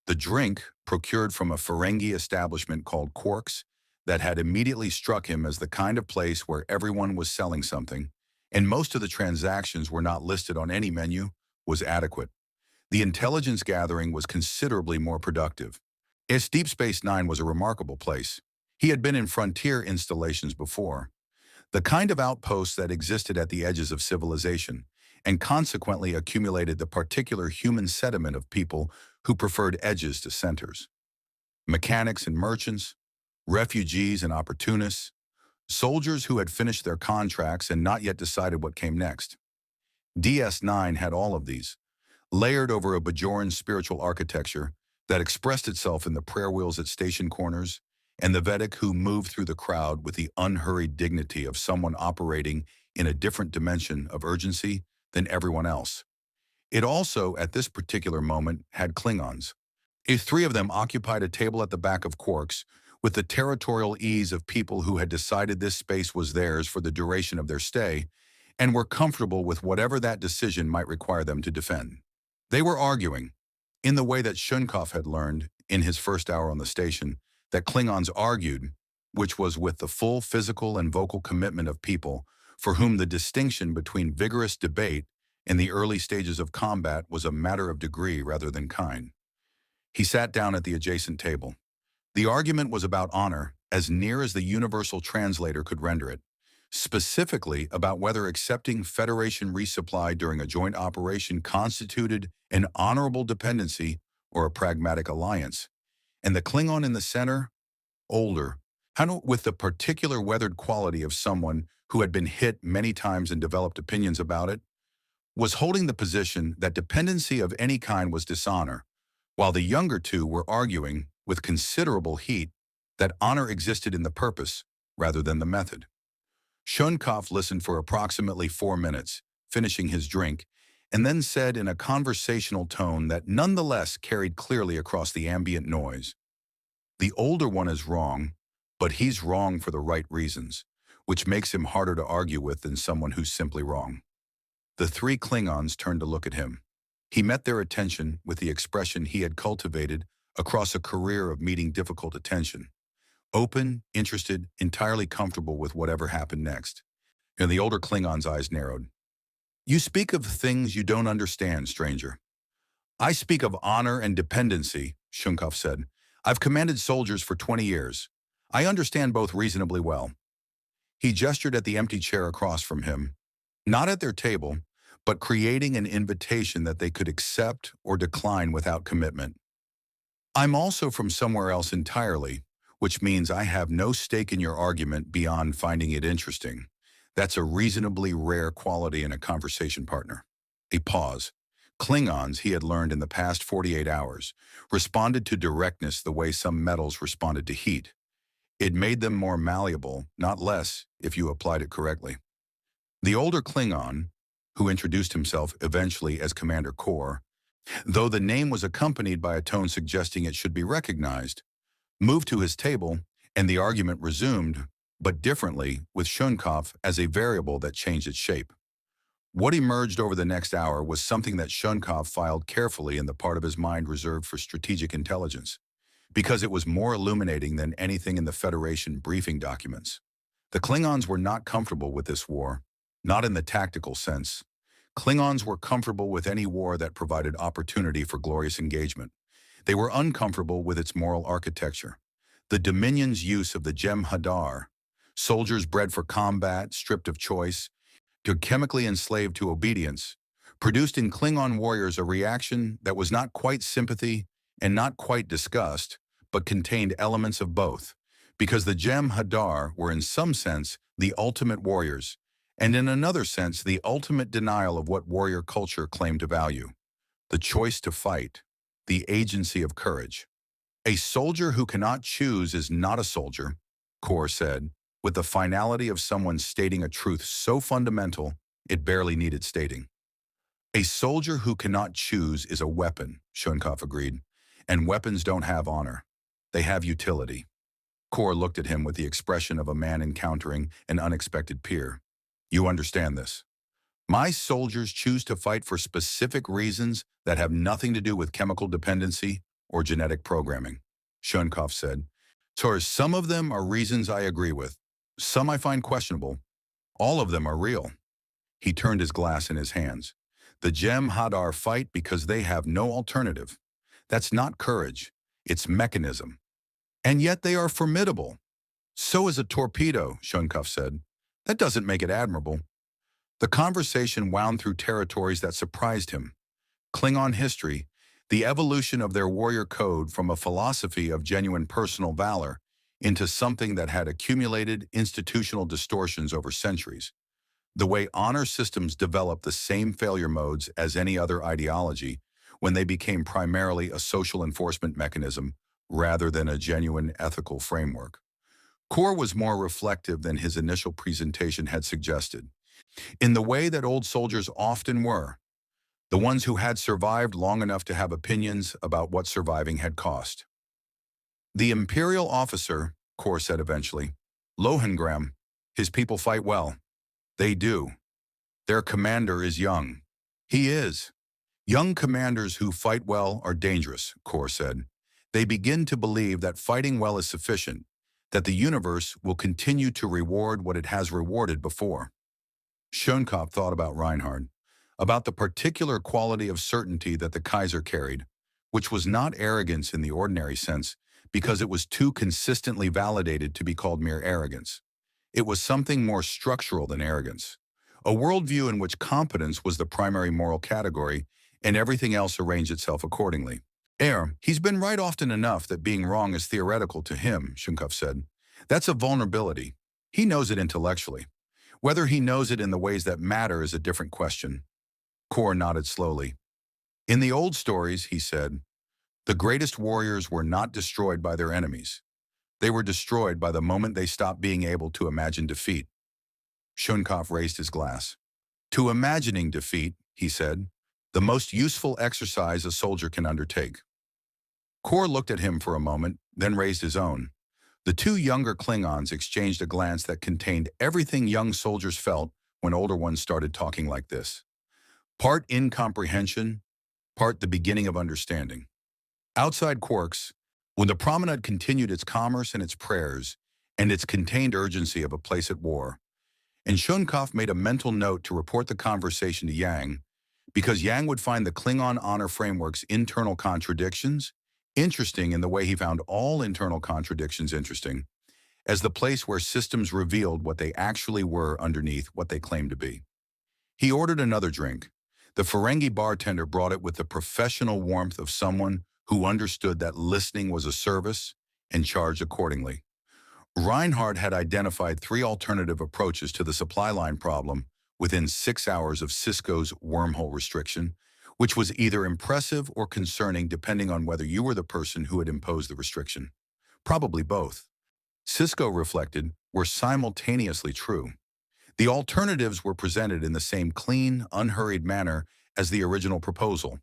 The drink, procured from a Ferengi establishment called Quark's, that had immediately struck him as the kind of place where everyone was selling something, and most of the transactions were not listed on any menu, was adequate. The intelligence gathering was considerably more productive. Deep Space Nine was a remarkable place. He had been in frontier installations before. The kind of outposts that existed at the edges of civilization, and consequently accumulated the particular human sediment of people who preferred edges to centers. Mechanics and merchants, refugees and opportunists, soldiers who had finished their contracts and not yet decided what came next. DS9 had all of these, layered over a Bajoran spiritual architecture that expressed itself in the prayer wheels at station corners, and the Vedic who moved through the crowd with the unhurried dignity of someone operating in a different dimension of urgency than everyone else. It also, at this particular moment, had Klingons. Three of them occupied a table at the back of Quark's with the territorial ease of people who had decided this space was theirs for the duration of their stay and were comfortable with whatever that decision might require them to defend. They were arguing, in the way that Schoenkopf had learned in his first hour on the station, that Klingons argued, which was with the full physical and vocal commitment of people for whom the distinction between vigorous debate In the early stages of combat was a matter of degree rather than kind. He sat down at the adjacent table. The argument was about honor, as near as the universal translator could render it, specifically about whether accepting Federation resupply during a joint operation constituted an honorable dependency or a pragmatic alliance. And the Klingon in the center, older, with the particular weathered quality of someone who had been hit many times and developed opinions about it, was holding the position that dependency of any kind was dishonor, while the younger two were arguing, with considerable heat, that honor existed in the purpose rather than the method. Schoenkoff listened for approximately 4 minutes, finishing his drink, and then said in a conversational tone that nonetheless carried clearly across the ambient noise, "The older one is wrong, but he's wrong for the right reasons, which makes him harder to argue with than someone who's simply wrong." The three Klingons turned to look at him. He met their attention with the expression he had cultivated across a career of meeting difficult attention. Open, interested, entirely comfortable with whatever happened next. And the older Klingon's eyes narrowed. "You speak of things you don't understand, stranger." "I speak of honor and dependency," Shunkoff said. "I've commanded soldiers for 20 years. I understand both reasonably well." He gestured at the empty chair across from him, not at their table, but creating an invitation that they could accept or decline without commitment. "I'm also from somewhere else entirely, which means I have no stake in your argument beyond finding it interesting. That's a reasonably rare quality in a conversation partner." A pause. Klingons, he had learned in the past 48 hours, responded to directness the way some metals responded to heat. It made them more malleable, not less, if you applied it correctly. The older Klingon, who introduced himself eventually as Commander Kor, though the name was accompanied by a tone suggesting it should be recognized, moved to his table, and the argument resumed, but differently, with Schoenkoff as a variable that changed its shape. What emerged over the next hour was something that Schoenkoff filed carefully in the part of his mind reserved for strategic intelligence, because it was more illuminating than anything in the Federation briefing documents. The Klingons were not comfortable with this war, not in the tactical sense. Klingons were comfortable with any war that provided opportunity for glorious engagement. They were uncomfortable with its moral architecture. The Dominion's use of the Jem'Hadar, soldiers bred for combat, stripped of choice, chemically enslaved to obedience, produced in Klingon warriors a reaction that was not quite sympathy and not quite disgust, but contained elements of both, because the Jem'Hadar were in some sense the ultimate warriors, and in another sense the ultimate denial of what warrior culture claimed to value: the choice to fight, the agency of courage. "A soldier who cannot choose is not a soldier," Kor said, with the finality of someone stating a truth so fundamental it barely needed stating. "A soldier who cannot choose is a weapon," Schoenkoff agreed, "and weapons don't have honor. They have utility." Kor looked at him with the expression of a man encountering an unexpected peer. "You understand this? My soldiers choose to fight for specific reasons that have nothing to do with chemical dependency or genetic programming," Schoenkoff said. "So some of them are reasons I agree with. Some I find questionable. All of them are real." He turned his glass in his hands. "The Jem'Hadar fight because they have no alternative. That's not courage. It's mechanism. And yet they are formidable." "So is a torpedo," Schoenkoff said. "That doesn't make it admirable." The conversation wound through territories that surprised him. Klingon history, the evolution of their warrior code from a philosophy of genuine personal valor into something that had accumulated institutional distortions over centuries. The way honor systems developed the same failure modes as any other ideology when they became primarily a social enforcement mechanism rather than a genuine ethical framework. Kor was more reflective than his initial presentation had suggested, in the way that old soldiers often were, the ones who had survived long enough to have opinions about what surviving had cost. "The Imperial officer," Kor said eventually, "Lohengram, his people fight well. They do. Their commander is young." "He is. Young commanders who fight well are dangerous," Kor said. "They begin to believe that fighting well is sufficient, that the universe will continue to reward what it has rewarded before." Schoenkopp thought about Reinhard. about the particular quality of certainty that the Kaiser carried, which was not arrogance in the ordinary sense, because it was too consistently validated to be called mere arrogance. It was something more structural than arrogance, a worldview in which competence was the primary moral category and everything else arranged itself accordingly. He's been right often enough that being wrong is theoretical to him, Shunkov said. That's a vulnerability. He knows it intellectually. Whether he knows it in the ways that matter is a different question. Kor nodded slowly. In the old stories, he said, the greatest warriors were not destroyed by their enemies. They were destroyed by the moment they stopped being able to imagine defeat. Shunkov raised his glass. To imagining defeat, he said, the most useful exercise a soldier can undertake. Kor looked at him for a moment, then raised his own. The two younger Klingons exchanged a glance that contained everything young soldiers felt when older ones started talking like this. Part incomprehension, part the beginning of understanding. Outside Quarks, when the promenade continued its commerce and its prayers, and its contained urgency of a place at war, and Shunkov made a mental note to report the conversation to Yang, because Yang would find the Klingon honor framework's internal contradictions interesting in the way he found all internal contradictions interesting, as the place where systems revealed what they actually were underneath what they claimed to be. He ordered another drink. The Ferengi bartender brought it with the professional warmth of someone who understood that listening was a service and charged accordingly. Reinhardt had identified 3 alternative approaches to the supply line problem within 6 hours of Cisco's wormhole restriction, which was either impressive or concerning depending on whether you were the person who had imposed the restriction. Probably both. Cisco reflected were simultaneously true. The alternatives were presented in the same clean, unhurried manner as the original proposal.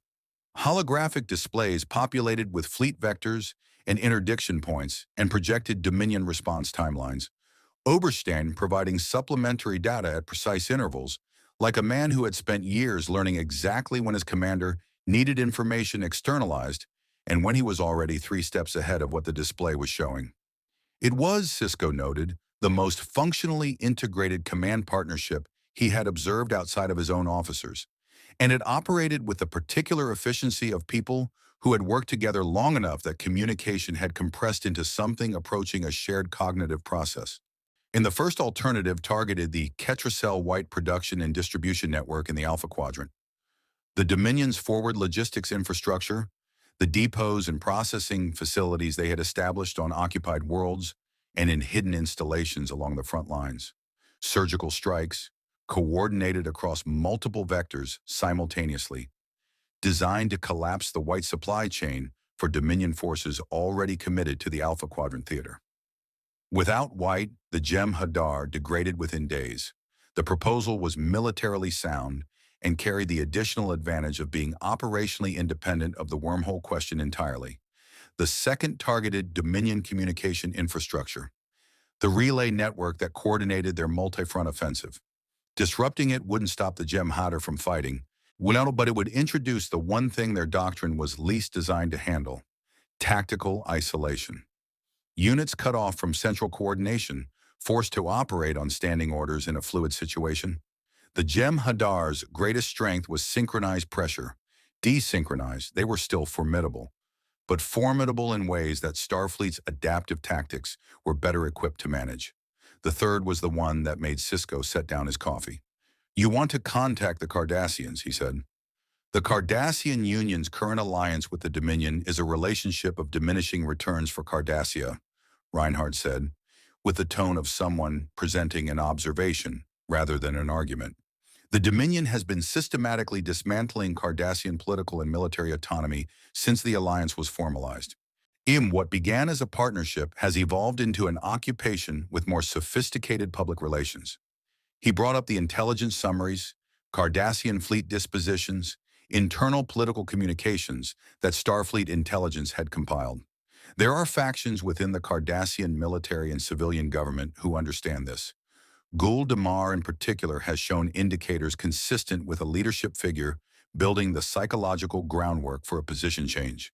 Holographic displays populated with fleet vectors and interdiction points and projected Dominion response timelines. Oberstein providing supplementary data at precise intervals, like a man who had spent years learning exactly when his commander needed information externalized and when he was already 3 steps ahead of what the display was showing. It was, Cisco noted, the most functionally integrated command partnership he had observed outside of his own officers, and it operated with the particular efficiency of people who had worked together long enough that communication had compressed into something approaching a shared cognitive process. In the first alternative targeted the Ketracel White production and distribution network in the Alpha Quadrant. The Dominion's forward logistics infrastructure, the depots and processing facilities they had established on occupied worlds and in hidden installations along the front lines. Surgical strikes, coordinated across multiple vectors simultaneously, designed to collapse the White supply chain for Dominion forces already committed to the Alpha Quadrant theater. Without White, the Gem Hadar degraded within days. The proposal was militarily sound and carried the additional advantage of being operationally independent of the wormhole question entirely. The second targeted Dominion communication infrastructure, the relay network that coordinated their multi-front offensive. Disrupting it wouldn't stop the Gem Hadar from fighting, but it would introduce the one thing their doctrine was least designed to handle: tactical isolation. Units cut off from central coordination, forced to operate on standing orders in a fluid situation. The Gem Hadar's greatest strength was synchronized pressure. Desynchronized, they were still formidable, but formidable in ways that Starfleet's adaptive tactics were better equipped to manage. The third was the one that made Cisco set down his coffee. You want to contact the Cardassians, he said. The Cardassian Union's current alliance with the Dominion is a relationship of diminishing returns for Cardassia, Reinhardt said, with the tone of someone presenting an observation rather than an argument. The Dominion has been systematically dismantling Cardassian political and military autonomy since the alliance was formalized. What began as a partnership has evolved into an occupation with more sophisticated public relations. He brought up the intelligence summaries, Cardassian fleet dispositions, internal political communications that Starfleet intelligence had compiled. There are factions within the Cardassian military and civilian government who understand this. Gul Damar in particular has shown indicators consistent with a leadership figure building the psychological groundwork for a position change.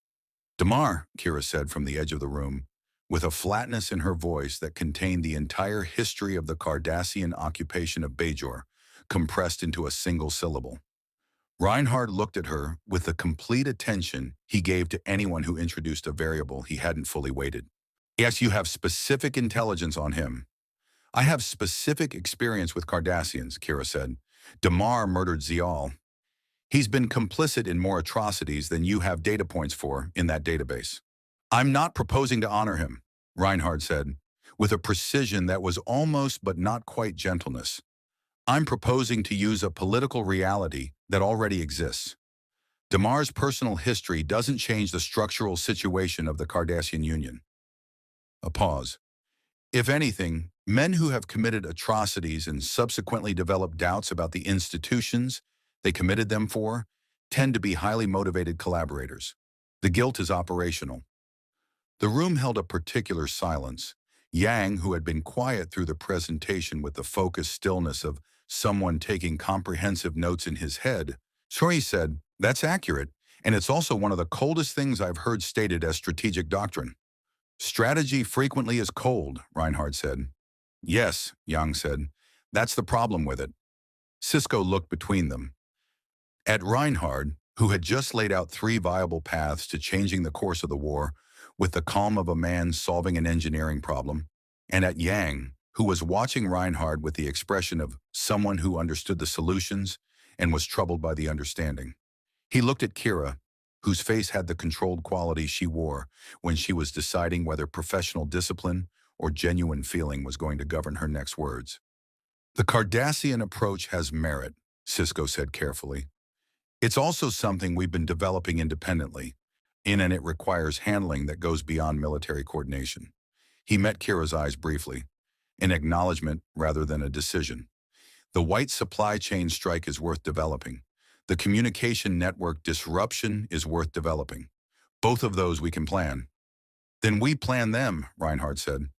Damar, Kira said from the edge of the room, with a flatness in her voice that contained the entire history of the Cardassian occupation of Bajor, compressed into a single syllable. Reinhard looked at her with the complete attention he gave to anyone who introduced a variable he hadn't fully weighted. Yes, you have specific intelligence on him. I have specific experience with Cardassians, Kira said. Damar murdered Zial. He's been complicit in more atrocities than you have data points for in that database. I'm not proposing to honor him, Reinhard said, with a precision that was almost but not quite gentleness. I'm proposing to use a political reality that already exists. Damar's personal history doesn't change the structural situation of the Cardassian Union. A pause. If anything, men who have committed atrocities and subsequently developed doubts about the institutions they committed them for tend to be highly motivated collaborators. The guilt is operational. The room held a particular silence. Yang, who had been quiet through the presentation with the focused stillness of someone taking comprehensive notes in his head, Sori said, "That's accurate, and it's also one of the coldest things I've heard stated as strategic doctrine." "Strategy frequently is cold," Reinhard said. "Yes," Yang said. "That's the problem with it." Sisko looked between them. At Reinhard, who had just laid out 3 viable paths to changing the course of the war with the calm of a man solving an engineering problem, and at Yang, who was watching Reinhard with the expression of someone who understood the solutions and was troubled by the understanding. He looked at Kira, whose face had the controlled quality she wore when she was deciding whether professional discipline or genuine feeling was going to govern her next words. "The Cardassian approach has merit," Sisko said carefully. "It's also something we've been developing independently, and it requires handling that goes beyond military coordination." He met Kira's eyes briefly, an acknowledgement rather than a decision. "The white supply chain strike is worth developing. The communication network disruption is worth developing. Both of those we can plan." "Then we plan them," Reinhard said.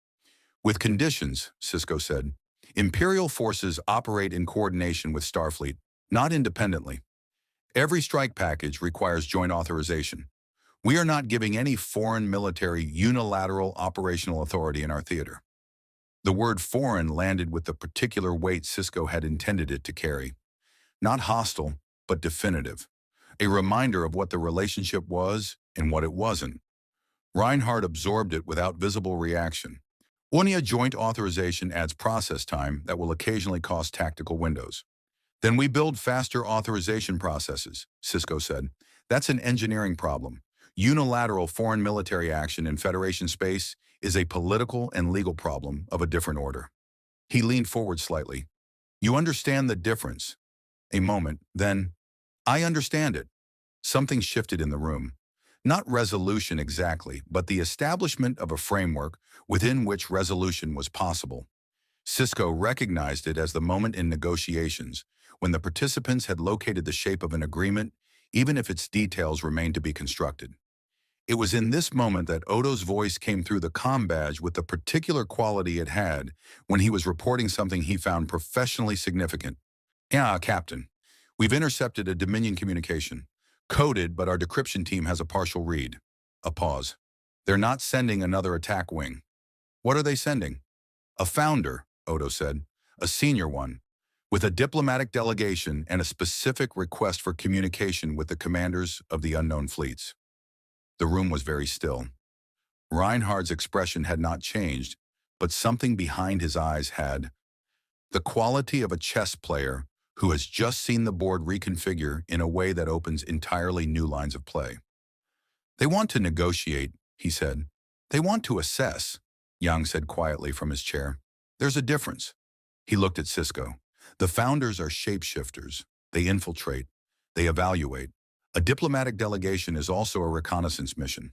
"With conditions," Sisko said. "Imperial forces operate in coordination with Starfleet, not independently. Every strike package requires joint authorization. We are not giving any foreign military unilateral operational authority in our theater." The word foreign landed with the particular weight Sisko had intended it to carry. Not hostile, but definitive. A reminder of what the relationship was and what it wasn't. Reinhard absorbed it without visible reaction. "Unia joint authorization adds process time that will occasionally cost tactical windows." "Then we build faster authorization processes," Sisko said. "That's an engineering problem. Unilateral foreign military action in Federation space is a political and legal problem of a different order." He leaned forward slightly. "You understand the difference?" A moment, then, "I understand it." Something shifted in the room. Not resolution exactly, but the establishment of a framework within which resolution was possible. Sisko recognized it as the moment in negotiations, when the participants had located the shape of an agreement, even if its details remained to be constructed. It was in this moment that Odo's voice came through the comm badge with the particular quality it had when he was reporting something he found professionally significant. "Yeah, Captain. We've intercepted a Dominion communication. Coded, but our decryption team has a partial read." A pause. "They're not sending another attack wing." "What are they sending?" "A founder," Odo said. "A senior one, with a diplomatic delegation and a specific request for communication with the commanders of the unknown fleets." The room was very still. Reinhard's expression had not changed, but something behind his eyes had. The quality of a chess player who has just seen the board reconfigure in a way that opens entirely new lines of play. "They want to negotiate," he said. "They want to assess," Yang said quietly from his chair. "There's a difference." He looked at Sisko. "The founders are shapeshifters. They infiltrate. They evaluate. A diplomatic delegation is also a reconnaissance mission."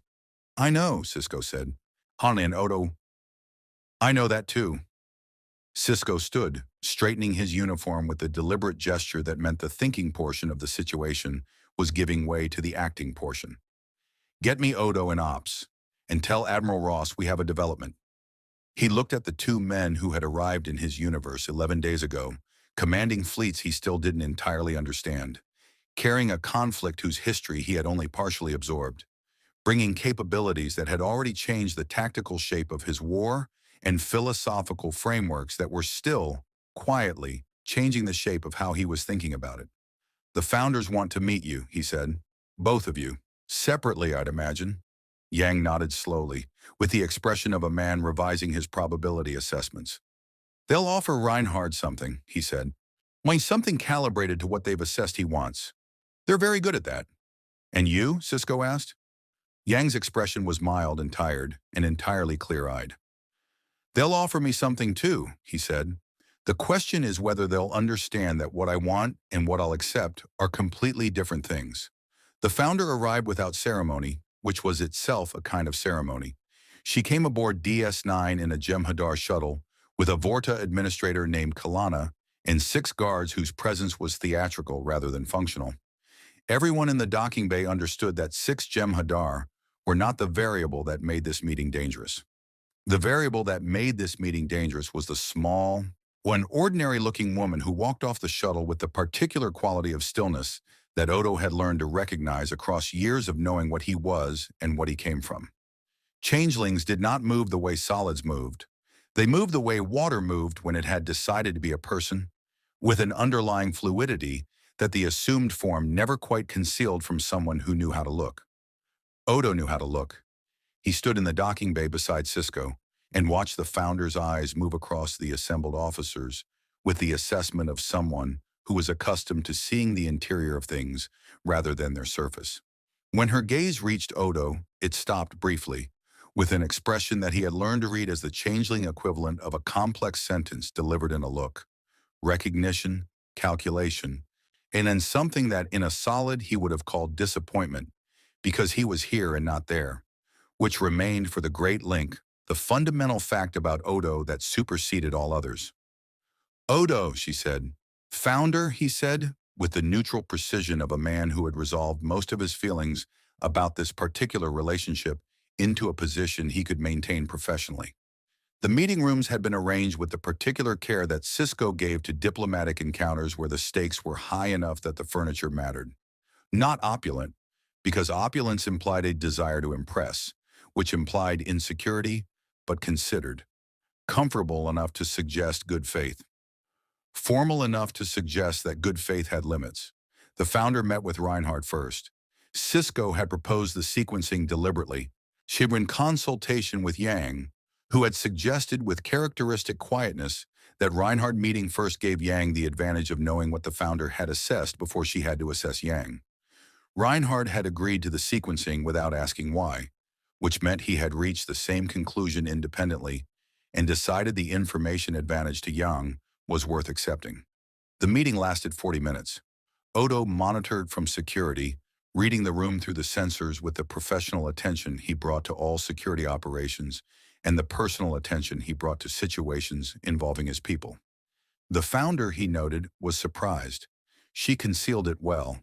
"I know," Sisko said. "Han and Odo." "I know that too." Sisko stood, straightening his uniform with a deliberate gesture that meant the thinking portion of the situation was giving way to the acting portion. "Get me Odo and Ops, and tell Admiral Ross we have a development." He looked at the 2 men who had arrived in his universe 11 days ago, commanding fleets he still didn't entirely understand, carrying a conflict whose history he had only partially absorbed, bringing capabilities that had already changed the tactical shape of his war and philosophical frameworks that were still, quietly, changing the shape of how he was thinking about it. The founders want to meet you, he said. Both of you. Separately, I'd imagine. Yang nodded slowly, with the expression of a man revising his probability assessments. They'll offer Reinhard something, he said. Why, something calibrated to what they've assessed he wants. They're very good at that. And you? Cisco asked. Yang's expression was mild and tired, and entirely clear-eyed. They'll offer me something too, he said. The question is whether they'll understand that what I want and what I'll accept are completely different things. The founder arrived without ceremony, which was itself a kind of ceremony. She came aboard DS9 in a Jem'Hadar shuttle with a Vorta administrator named Kalana and 6 guards whose presence was theatrical rather than functional. Everyone in the docking bay understood that 6 Jem'Hadar were not the variable that made this meeting dangerous. The variable that made this meeting dangerous was the small, ordinary-looking woman who walked off the shuttle with the particular quality of stillness that Odo had learned to recognize across years of knowing what he was and what he came from. Changelings did not move the way solids moved. They moved the way water moved when it had decided to be a person, with an underlying fluidity that the assumed form never quite concealed from someone who knew how to look. Odo knew how to look. He stood in the docking bay beside Cisco and watched the founder's eyes move across the assembled officers with the assessment of someone who was accustomed to seeing the interior of things rather than their surface. When her gaze reached Odo, it stopped briefly, with an expression that he had learned to read as the changeling equivalent of a complex sentence delivered in a look. Recognition, calculation, and then something that in a solid he would have called disappointment, because he was here and not there, which remained for the great link, the fundamental fact about Odo that superseded all others. Odo, she said. Founder, he said, with the neutral precision of a man who had resolved most of his feelings about this particular relationship into a position he could maintain professionally. The meeting rooms had been arranged with the particular care that Cisco gave to diplomatic encounters where the stakes were high enough that the furniture mattered. Not opulent, because opulence implied a desire to impress, which implied insecurity, but considered. Comfortable enough to suggest good faith. Formal enough to suggest that good faith had limits. The founder met with Reinhard first. Cisco had proposed the sequencing deliberately. She had been in consultation with Yang, who had suggested with characteristic quietness that Reinhard meeting first gave Yang the advantage of knowing what the founder had assessed before she had to assess Yang. Reinhard had agreed to the sequencing without asking why, which meant he had reached the same conclusion independently and decided the information advantage to Yang was worth accepting. The meeting lasted 40 minutes. Odo monitored from security, reading the room through the sensors with the professional attention he brought to all security operations and the personal attention he brought to situations involving his people. The founder, he noted, was surprised. She concealed it well.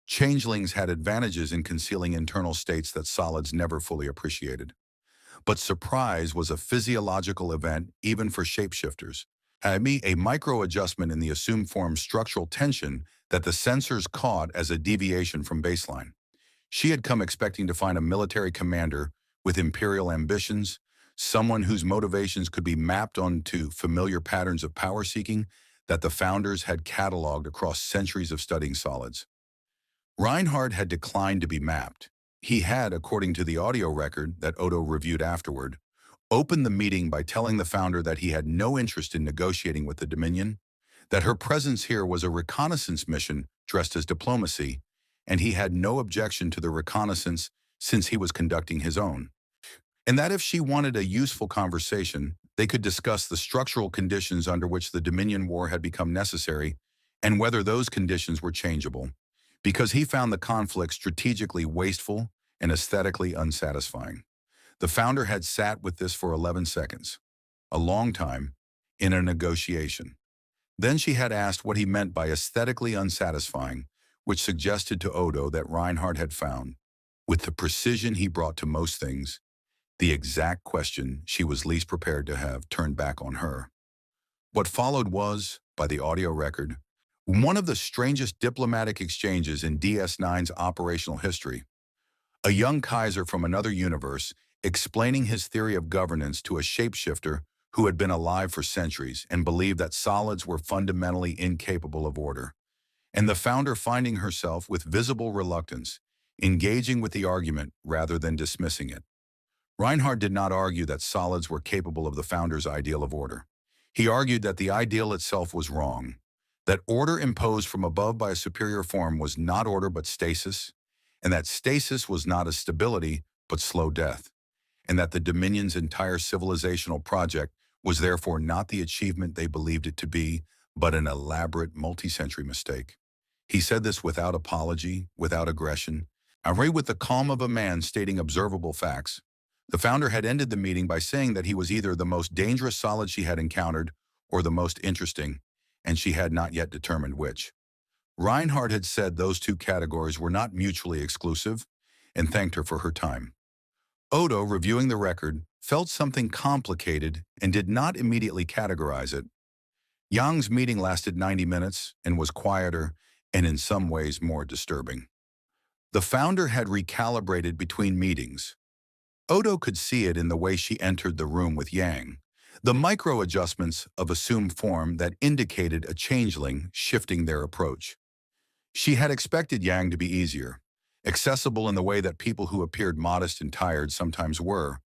Changelings had advantages in concealing internal states that solids never fully appreciated. But surprise was a physiological event even for shapeshifters. A micro-adjustment in the assumed form's structural tension that the sensors caught as a deviation from baseline. She had come expecting to find a military commander with imperial ambitions, someone whose motivations could be mapped onto familiar patterns of power-seeking that the founders had cataloged across centuries of studying solids. Reinhard had declined to be mapped. He had, according to the audio record that Odo reviewed afterward, opened the meeting by telling the founder that he had no interest in negotiating with the Dominion, that her presence here was a reconnaissance mission dressed as diplomacy, and he had no objection to the reconnaissance since he was conducting his own, and that if she wanted a useful conversation, they could discuss the structural conditions under which the Dominion War had become necessary and whether those conditions were changeable, because he found the conflict strategically wasteful and aesthetically unsatisfying. The founder had sat with this for 11 seconds, a long time, in a negotiation. Then she had asked what he meant by aesthetically unsatisfying, which suggested to Odo that Reinhard had found, with the precision he brought to most things, the exact question she was least prepared to have turned back on her. What followed was, by the audio record, one of the strangest diplomatic exchanges in DS9's operational history. A young Kaiser from another universe explaining his theory of governance to a shapeshifter who had been alive for centuries and believed that solids were fundamentally incapable of order. and the founder finding herself with visible reluctance, engaging with the argument rather than dismissing it. Reinhard did not argue that solids were capable of the founder's ideal of order. He argued that the ideal itself was wrong, that order imposed from above by a superior form was not order but stasis, and that stasis was not a stability but slow death, and that the Dominion's entire civilizational project was therefore not the achievement they believed it to be, but an elaborate multi-century mistake. He said this without apology, without aggression, and with the calm of a man stating observable facts. The founder had ended the meeting by saying that he was either the most dangerous solid she had encountered or the most interesting, and she had not yet determined which. Reinhardt had said those two categories were not mutually exclusive and thanked her for her time. Odo, reviewing the record, felt something complicated and did not immediately categorize it. Yang's meeting lasted 90 minutes and was quieter and in some ways more disturbing. The founder had recalibrated between meetings. Odo could see it in the way she entered the room with Yang, the micro-adjustments of assumed form that indicated a changeling shifting their approach. She had expected Yang to be easier, accessible in the way that people who appeared modest and tired sometimes were,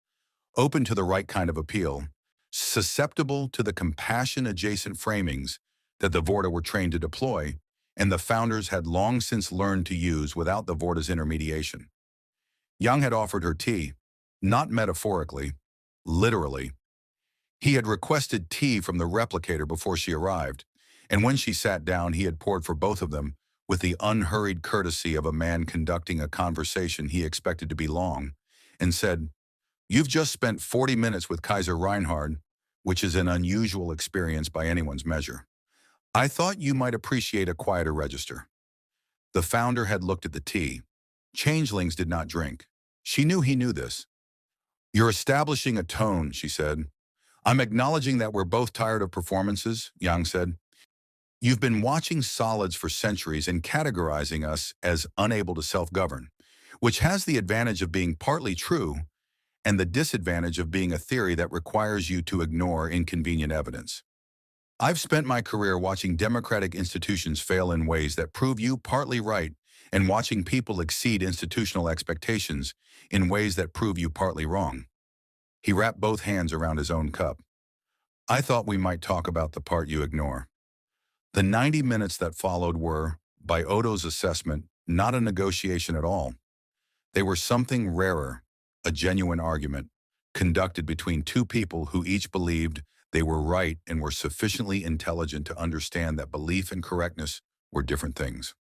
open to the right kind of appeal, susceptible to the compassion-adjacent framings that the Vorta were trained to deploy, and the founders had long since learned to use without the Vorta's intermediation. Yang had offered her tea, not metaphorically, literally. He had requested tea from the replicator before she arrived, and when she sat down, he had poured for both of them with the unhurried courtesy of a man conducting a conversation he expected to be long, and said, "You've just spent 40 minutes with Kaiser Reinhard, which is an unusual experience by anyone's measure. I thought you might appreciate a quieter register." The founder had looked at the tea. Changelings did not drink. She knew he knew this. "You're establishing a tone," she said. "I'm acknowledging that we're both tired of performances," Yang said. "You've been watching solids for centuries and categorizing us as unable to self-govern, which has the advantage of being partly true and the disadvantage of being a theory that requires you to ignore inconvenient evidence. I've spent my career watching democratic institutions fail in ways that prove you partly right and watching people exceed institutional expectations in ways that prove you partly wrong." He wrapped both hands around his own cup. "I thought we might talk about the part you ignore." The 90 minutes that followed were, by Odo's assessment, not a negotiation at all. They were something rarer, a genuine argument, conducted between two people who each believed they were right and were sufficiently intelligent to understand that belief and correctness were different things.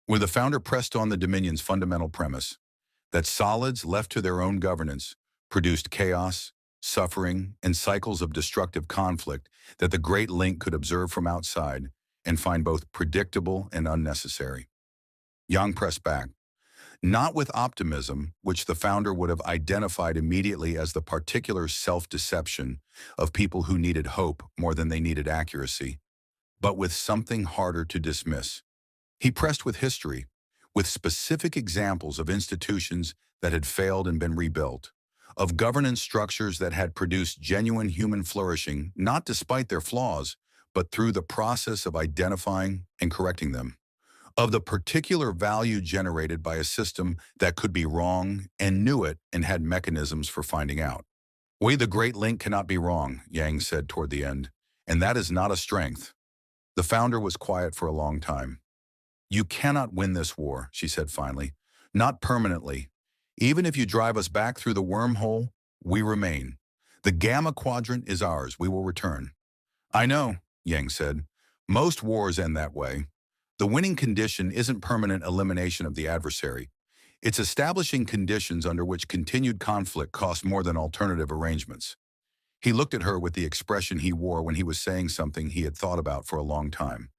Where the founder pressed on the Dominion's fundamental premise, that solids left to their own governance produced chaos, suffering, and cycles of destructive conflict that the Great Link could observe from outside and find both predictable and unnecessary. Yang pressed back, not with optimism, which the founder would have identified immediately as the particular self-deception of people who needed hope more than they needed accuracy, but with something harder to dismiss. He pressed with history, with specific examples of institutions that had failed and been rebuilt, of governance structures that had produced genuine human flourishing, not despite their flaws, but through the process of identifying and correcting them, of the particular value generated by a system that could be wrong and knew it and had mechanisms for finding out. "We, the Great Link, cannot be wrong," Yang said toward the end, "and that is not a strength." The founder was quiet for a long time. "You cannot win this war," she said finally. "Not permanently. Even if you drive us back through the wormhole, we remain. The Gamma Quadrant is ours. We will return." "I know," Yang said. "Most wars end that way. The winning condition isn't permanent elimination of the adversary. It's establishing conditions under which continued conflict costs more than alternative arrangements." He looked at her with the expression he wore when he was saying something he had thought about for a long time.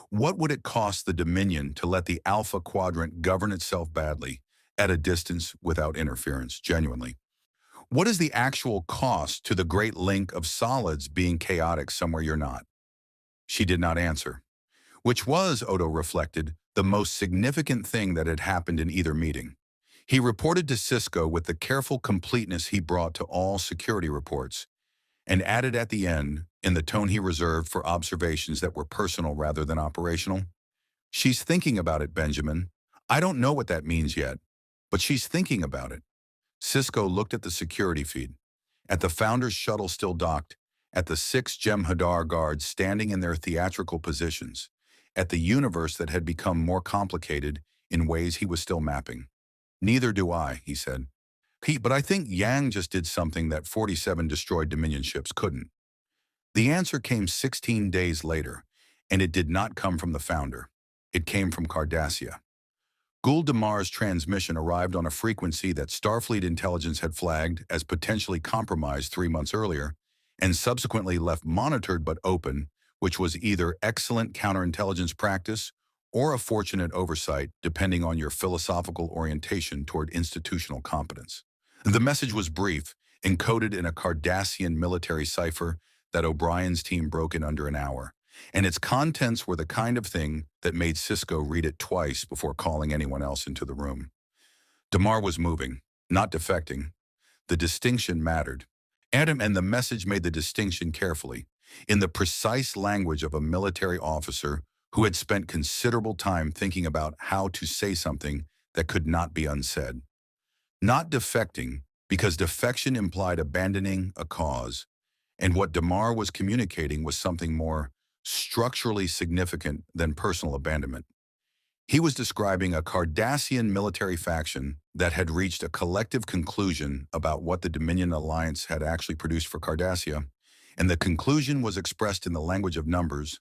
What would it cost the Dominion to let the Alpha Quadrant govern itself badly, at a distance without interference, genuinely? What is the actual cost to the Great Link of solids being chaotic somewhere you're not? She did not answer, which was, Odo reflected, the most significant thing that had happened in either meeting. He reported to Cisco with the careful completeness he brought to all security reports, and added at the end, in the tone he reserved for observations that were personal rather than operational, She's thinking about it, Benjamin. I don't know what that means yet, but she's thinking about it. Cisco looked at the security feed, at the founder's shuttle still docked, at the 6 Jem'Hadar guards standing in their theatrical positions, at the universe that had become more complicated in ways he was still mapping. Neither do I, he said. But I think Yang just did something that 47 destroyed Dominion ships couldn't. The answer came 16 days later, and it did not come from the founder. It came from Cardassia. Gul Damar's transmission arrived on a frequency that Starfleet intelligence had flagged as potentially compromised 3 months earlier, and subsequently left monitored but open, which was either excellent counterintelligence practice or a fortunate oversight, depending on your philosophical orientation toward institutional competence. The message was brief, encoded in a Cardassian military cipher that O'Brien's team broke in under an hour, and its contents were the kind of thing that made Cisco read it twice before calling anyone else into the room. Damar was moving, not defecting. The distinction mattered. Adam and the message made the distinction carefully, in the precise language of a military officer who had spent considerable time thinking about how to say something that could not be unsaid. Not defecting, because defection implied abandoning a cause, and what Damar was communicating was something more structurally significant than personal abandonment. He was describing a Cardassian military faction that had reached a collective conclusion about what the Dominion Alliance had actually produced for Cardassia, and the conclusion was expressed in the language of numbers: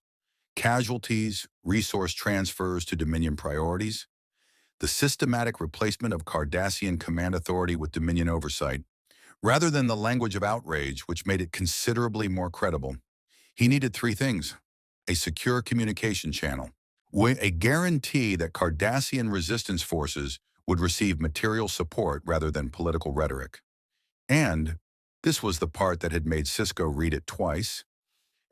casualties, resource transfers to Dominion priorities, the systematic replacement of Cardassian command authority with Dominion oversight, rather than the language of outrage, which made it considerably more credible. He needed three things: a secure communication channel, a guarantee that Cardassian resistance forces would receive material support rather than political rhetoric, and, this was the part that had made Cisco read it twice,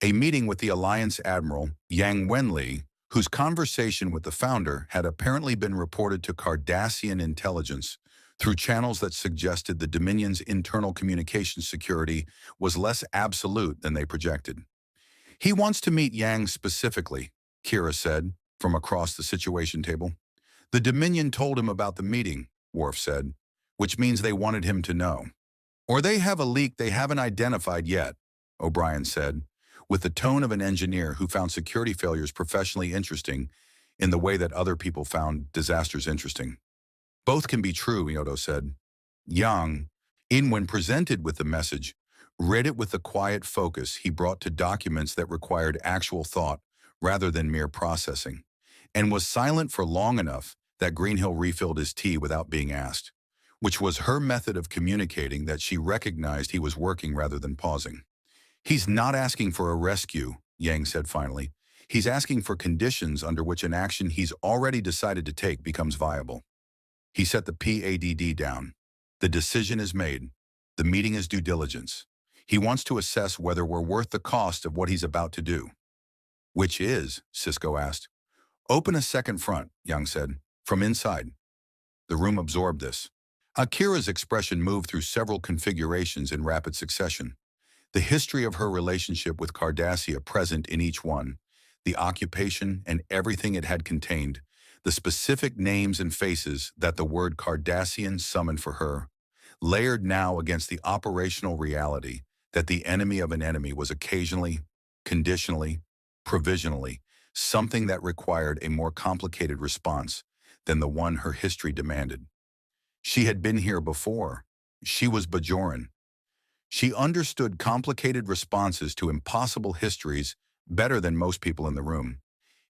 a meeting with the Alliance Admiral, Yang Wenli, whose conversation with the founder had apparently been reported to Cardassian intelligence through channels that suggested the Dominion's internal communication security was less absolute than they projected. He wants to meet Yang specifically, Kira said, from across the situation table. The Dominion told him about the meeting, Worf said, which means they wanted him to know. Or they have a leak they haven't identified yet, O'Brien said, with the tone of an engineer who found security failures professionally interesting in the way that other people found disasters interesting. Both can be true, Iodo said. Yang, when presented with the message, read it with the quiet focus he brought to documents that required actual thought rather than mere processing, and was silent for long enough that Greenhill refilled his tea without being asked, which was her method of communicating that she recognized he was working rather than pausing. He's not asking for a rescue, Yang said finally. He's asking for conditions under which an action he's already decided to take becomes viable. He set the PADD down. The decision is made. The meeting is due diligence. He wants to assess whether we're worth the cost of what he's about to do. Which is, Cisco asked. Open a second front, Yang said, from inside. The room absorbed this. Akira's expression moved through several configurations in rapid succession. The history of her relationship with Cardassia present in each one, the occupation and everything it had contained, the specific names and faces that the word Cardassian summoned for her, layered now against the operational reality that the enemy of an enemy was occasionally, conditionally, provisionally, something that required a more complicated response than the one her history demanded. She had been here before. She was Bajoran. She understood complicated responses to impossible histories better than most people in the room.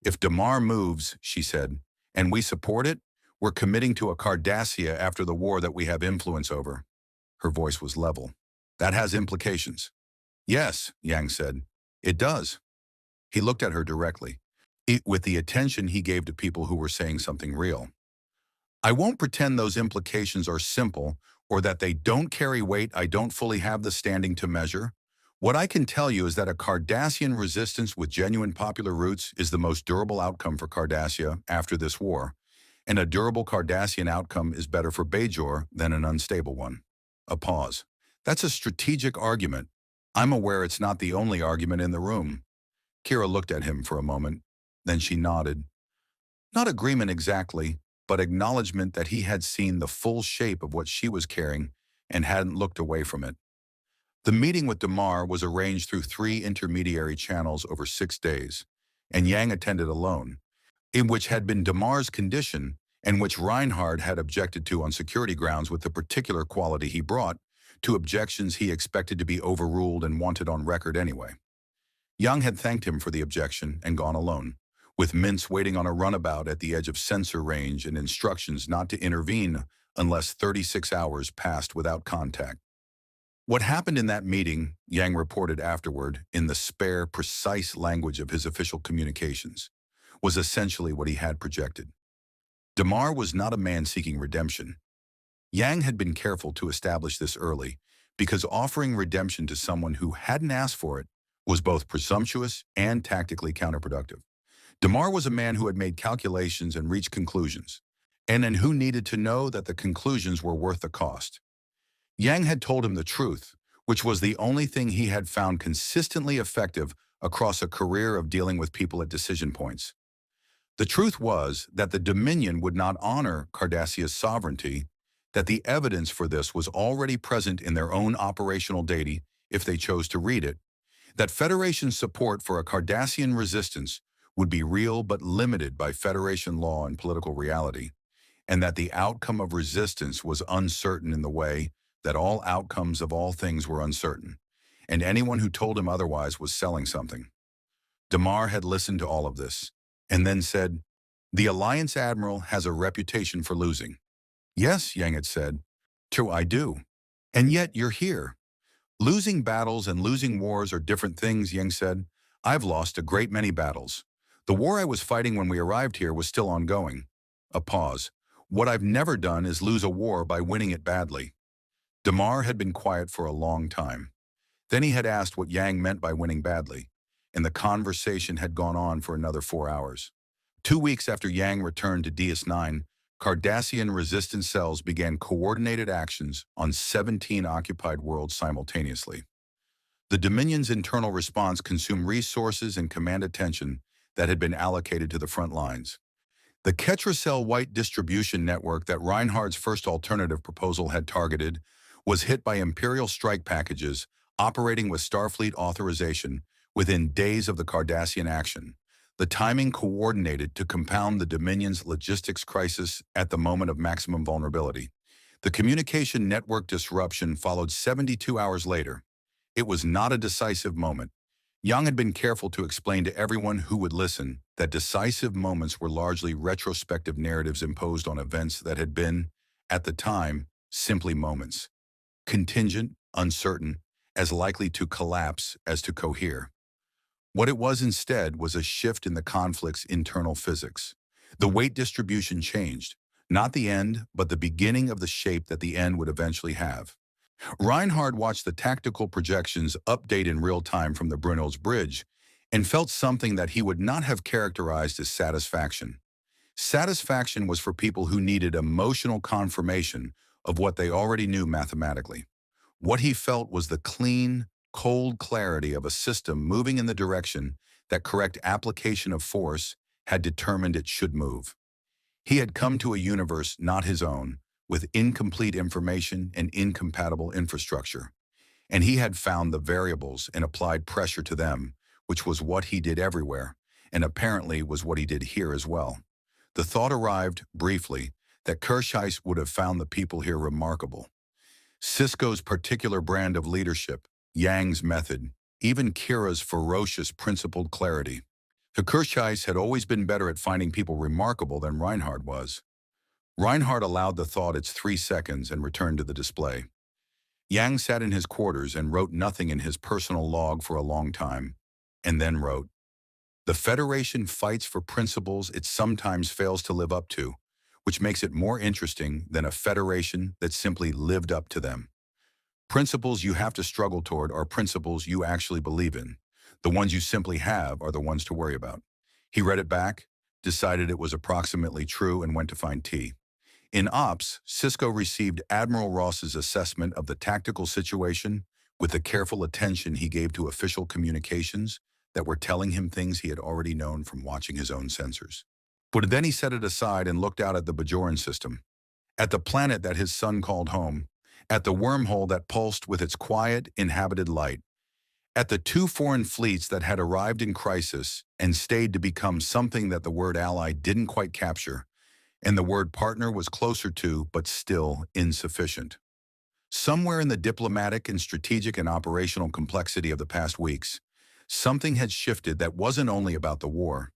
If Damar moves, she said, and we support it, we're committing to a Cardassia after the war that we have influence over. Her voice was level. That has implications. Yes, Yang said. It does. He looked at her directly, with the attention he gave to people who were saying something real. I won't pretend those implications are simple or that they don't carry weight I don't fully have the standing to measure. What I can tell you is that a Cardassian resistance with genuine popular roots is the most durable outcome for Cardassia after this war, and a durable Cardassian outcome is better for Bajor than an unstable one. A pause. That's a strategic argument. I'm aware it's not the only argument in the room. Kira looked at him for a moment, then she nodded. Not agreement exactly, but acknowledgement that he had seen the full shape of what she was carrying and hadn't looked away from it. The meeting with DeMar was arranged through 3 intermediary channels over 6 days, and Yang attended alone, in which had been DeMar's condition and which Reinhard had objected to on security grounds with the particular quality he brought, to objections he expected to be overruled and wanted on record anyway. Young had thanked him for the objection and gone alone, with Mintz waiting on a runabout at the edge of sensor range and instructions not to intervene unless 36 hours passed without contact. What happened in that meeting, Yang reported afterward in the spare, precise language of his official communications, was essentially what he had projected. DeMar was not a man seeking redemption. Yang had been careful to establish this early, because offering redemption to someone who hadn't asked for it was both presumptuous and tactically counterproductive. DeMar was a man who had made calculations and reached conclusions, and who needed to know that the conclusions were worth the cost. Yang had told him the truth, which was the only thing he had found consistently effective across a career of dealing with people at decision points. The truth was that the Dominion would not honor Cardassia's sovereignty, that the evidence for this was already present in their own operational data if they chose to read it, that Federation support for a Cardassian resistance would be real but limited by Federation law and political reality, and that the outcome of resistance was uncertain in the way that all outcomes of all things were uncertain, and anyone who told him otherwise was selling something. DeMar had listened to all of this, and then said, "The Alliance Admiral has a reputation for losing." "Yes," Yang had said. "True, I do. And yet you're here." "Losing battles and losing wars are different things," Yang said. "I've lost a great many battles. The war I was fighting when we arrived here was still ongoing." A pause. "What I've never done is lose a war by winning it badly." DeMar had been quiet for a long time. Then he had asked what Yang meant by winning badly, and the conversation had gone on for another 4 hours. 2 weeks after Yang returned to DS9, Cardassian resistance cells began coordinated actions on 17 occupied worlds simultaneously. The Dominion's internal response consumed resources and command attention that had been allocated to the front lines. The Ketracel White distribution network that Reinhardt's first alternative proposal had targeted was hit by Imperial strike packages operating with Starfleet authorization within days of the Cardassian action, the timing coordinated to compound the Dominion's logistics crisis at the moment of maximum vulnerability. The communication network disruption followed 72 hours later. It was not a decisive moment. Young had been careful to explain to everyone who would listen that decisive moments were largely retrospective narratives imposed on events that had been, at the time, simply moments. Contingent, uncertain, as likely to collapse as to cohere. What it was instead was a shift in the conflict's internal physics. The weight distribution changed, not the end, but the beginning of the shape that the end would eventually have. Reinhard watched the tactical projections update in real time from the Brunel's bridge and felt something that he would not have characterized as satisfaction. Satisfaction was for people who needed emotional confirmation of what they already knew mathematically. What he felt was the clean, cold clarity of a system moving in the direction that correct application of force had determined it should move. He had come to a universe not his own, with incomplete information and incompatible infrastructure, and he had found the variables and applied pressure to them, which was what he did everywhere, and apparently was what he did here as well. The thought arrived, briefly, that Kirschheis would have found the people here remarkable. Sisko's particular brand of leadership, Yang's method, even Kira's ferocious principled clarity. Kirschheis had always been better at finding people remarkable than Reinhard was. Reinhard allowed the thought its 3 seconds and returned to the display. Yang sat in his quarters and wrote nothing in his personal log for a long time, and then wrote, "The Federation fights for principles it sometimes fails to live up to, which makes it more interesting than a federation that simply lived up to them. Principles you have to struggle toward are principles you actually believe in. The ones you simply have are the ones to worry about." He read it back, decided it was approximately true, and went to find tea. In Ops, Sisko received Admiral Ross's assessment of the tactical situation with the careful attention he gave to official communications that were telling him things he had already known from watching his own sensors. But then he set it aside and looked out at the Bajoran system, at the planet that his son called home, at the wormhole that pulsed with its quiet, inhabited light, at the two foreign fleets that had arrived in crisis and stayed to become something that the word ally didn't quite capture, and the word partner was closer to, but still insufficient. Somewhere in the diplomatic and strategic and operational complexity of the past weeks, something had shifted that wasn't only about the war.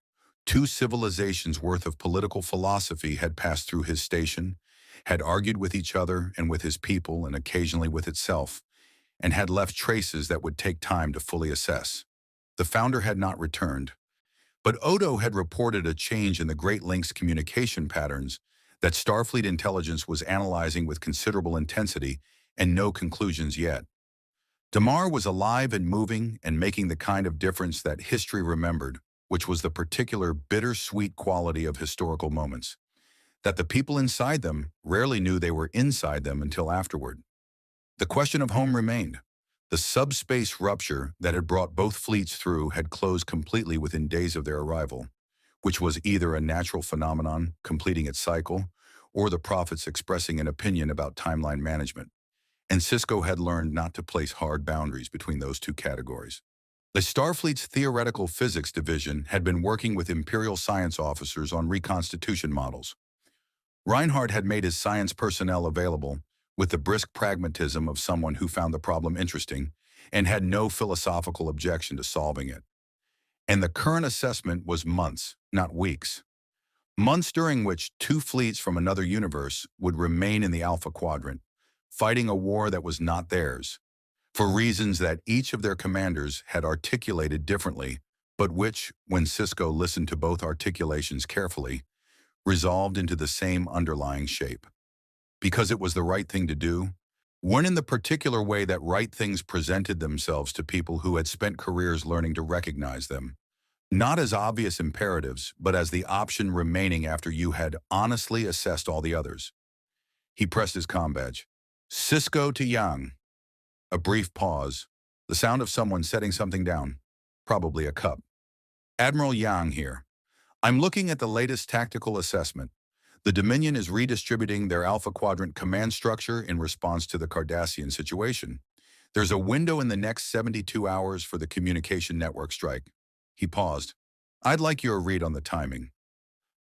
Two civilizations worth of political philosophy had passed through his station, had argued with each other and with his people and occasionally with itself, and had left traces that would take time to fully assess. The founder had not returned, but Odo had reported a change in the Great Link's communication patterns that Starfleet intelligence was analyzing with considerable intensity and no conclusions yet. Damar was alive and moving and making the kind of difference that history remembered, which was the particular bittersweet quality of historical moments, that the people inside them rarely knew they were inside them until afterward. The question of home remained. The subspace rupture that had brought both fleets through had closed completely within days of their arrival, which was either a natural phenomenon completing its cycle or the prophets expressing an opinion about timeline management. And Sisko had learned not to place hard boundaries between those two categories. The Starfleet's Theoretical Physics Division had been working with Imperial science officers on reconstitution models. Reinhardt had made his science personnel available with the brisk pragmatism of someone who found the problem interesting and had no philosophical objection to solving it. And the current assessment was months, not weeks. Months during which two fleets from another universe would remain in the Alpha Quadrant, fighting a war that was not theirs, for reasons that each of their commanders had articulated differently, but which, when Sisko listened to both articulations carefully, resolved into the same underlying shape. Because it was the right thing to do, when in the particular way that right things presented themselves to people who had spent careers learning to recognize them, not as obvious imperatives, but as the option remaining after you had honestly assessed all the others. He pressed his comm badge. Sisko to Yang. A brief pause, the sound of someone setting something down, probably a cup. Admiral Yang here. I'm looking at the latest tactical assessment. The Dominion is redistributing their Alpha Quadrant command structure in response to the Cardassian situation. There's a window in the next 72 hours for the communication network strike. He paused. I'd like your read on the timing.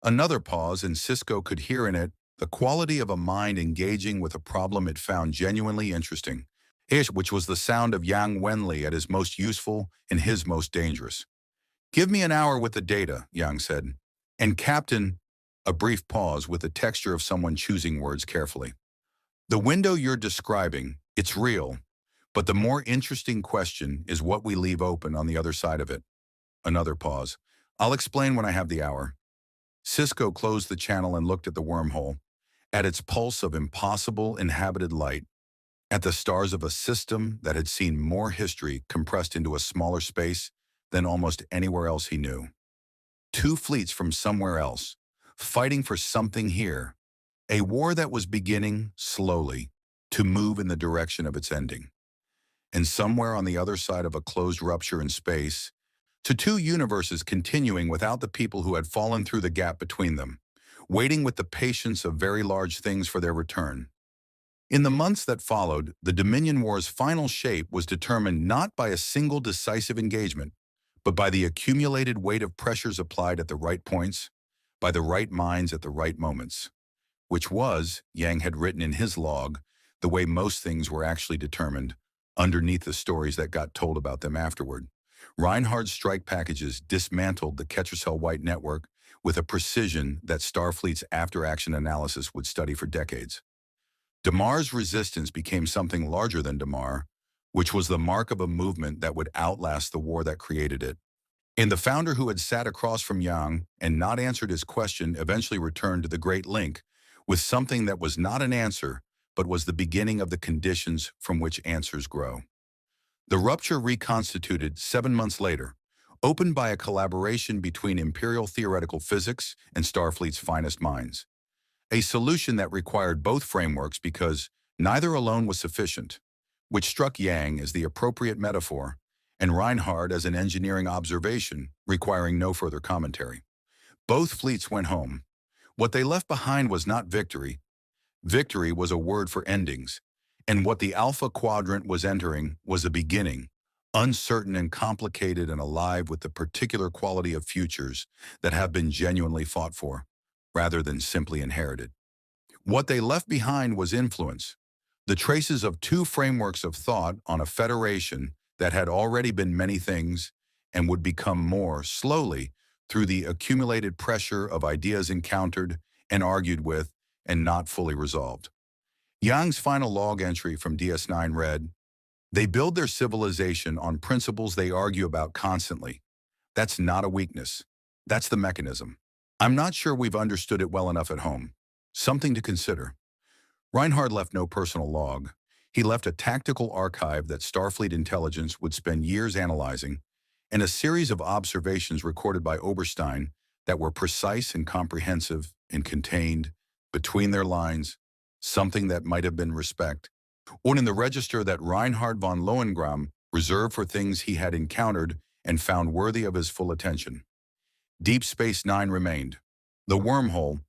Another pause, and Sisko could hear in it the quality of a mind engaging with a problem it found genuinely interesting, which was the sound of Yang Wenli at his most useful and his most dangerous. Give me an hour with the data, Yang said. And Captain, a brief pause with the texture of someone choosing words carefully. The window you're describing, it's real, but the more interesting question is what we leave open on the other side of it. Another pause. I'll explain when I have the hour. Sisko closed the channel and looked at the wormhole, at its pulse of impossible inhabited light, at the stars of a system that had seen more history compressed into a smaller space than almost anywhere else he knew. Two fleets from somewhere else, fighting for something here, a war that was beginning, slowly, to move in the direction of its ending. And somewhere on the other side of a closed rupture in space, to two universes continuing without the people who had fallen through the gap between them, waiting with the patience of very large things for their return. In the months that followed, the Dominion War's final shape was determined not by a single decisive engagement, but by the accumulated weight of pressures applied at the right points, by the right minds at the right moments, which was, Yang had written in his log, the way most things were actually determined, underneath the stories that got told about them afterward. Reinhardt's strike packages dismantled the Ketracel-White network with a precision that Starfleet's after-action analysis would study for decades. Damar's resistance became something larger than Damar, which was the mark of a movement that would outlast the war that created it. And the founder who had sat across from Yang and not answered his question eventually returned to the Great Link with something that was not an answer, but was the beginning of the conditions from which answers grow. The rupture reconstituted 7 months later, opened by a collaboration between Imperial Theoretical Physics and Starfleet's finest minds. A solution that required both frameworks because neither alone was sufficient, which struck Yang as the appropriate metaphor, and Reinhardt as an engineering observation requiring no further commentary. Both fleets went home. What they left behind was not victory. Victory was a word for endings. And what the Alpha Quadrant was entering was a beginning, uncertain and complicated and alive with the particular quality of futures that have been genuinely fought for, rather than simply inherited. What they left behind was influence, the traces of two frameworks of thought on a federation that had already been many things and would become more slowly through the accumulated pressure of ideas encountered and argued with and not fully resolved. Yang's final log entry from DS9 read, "They build their civilization on principles they argue about constantly. That's not a weakness. That's the mechanism. I'm not sure we've understood it well enough at home. Something to consider." Reinhard left no personal log. He left a tactical archive that Starfleet intelligence would spend years analyzing, and a series of observations recorded by Oberstein that were precise and comprehensive and contained, between their lines, something that might have been respect, or in the register that Reinhard von Lohengram reserved for things he had encountered and found worthy of his full attention. Deep Space Nine remained. The wormhole,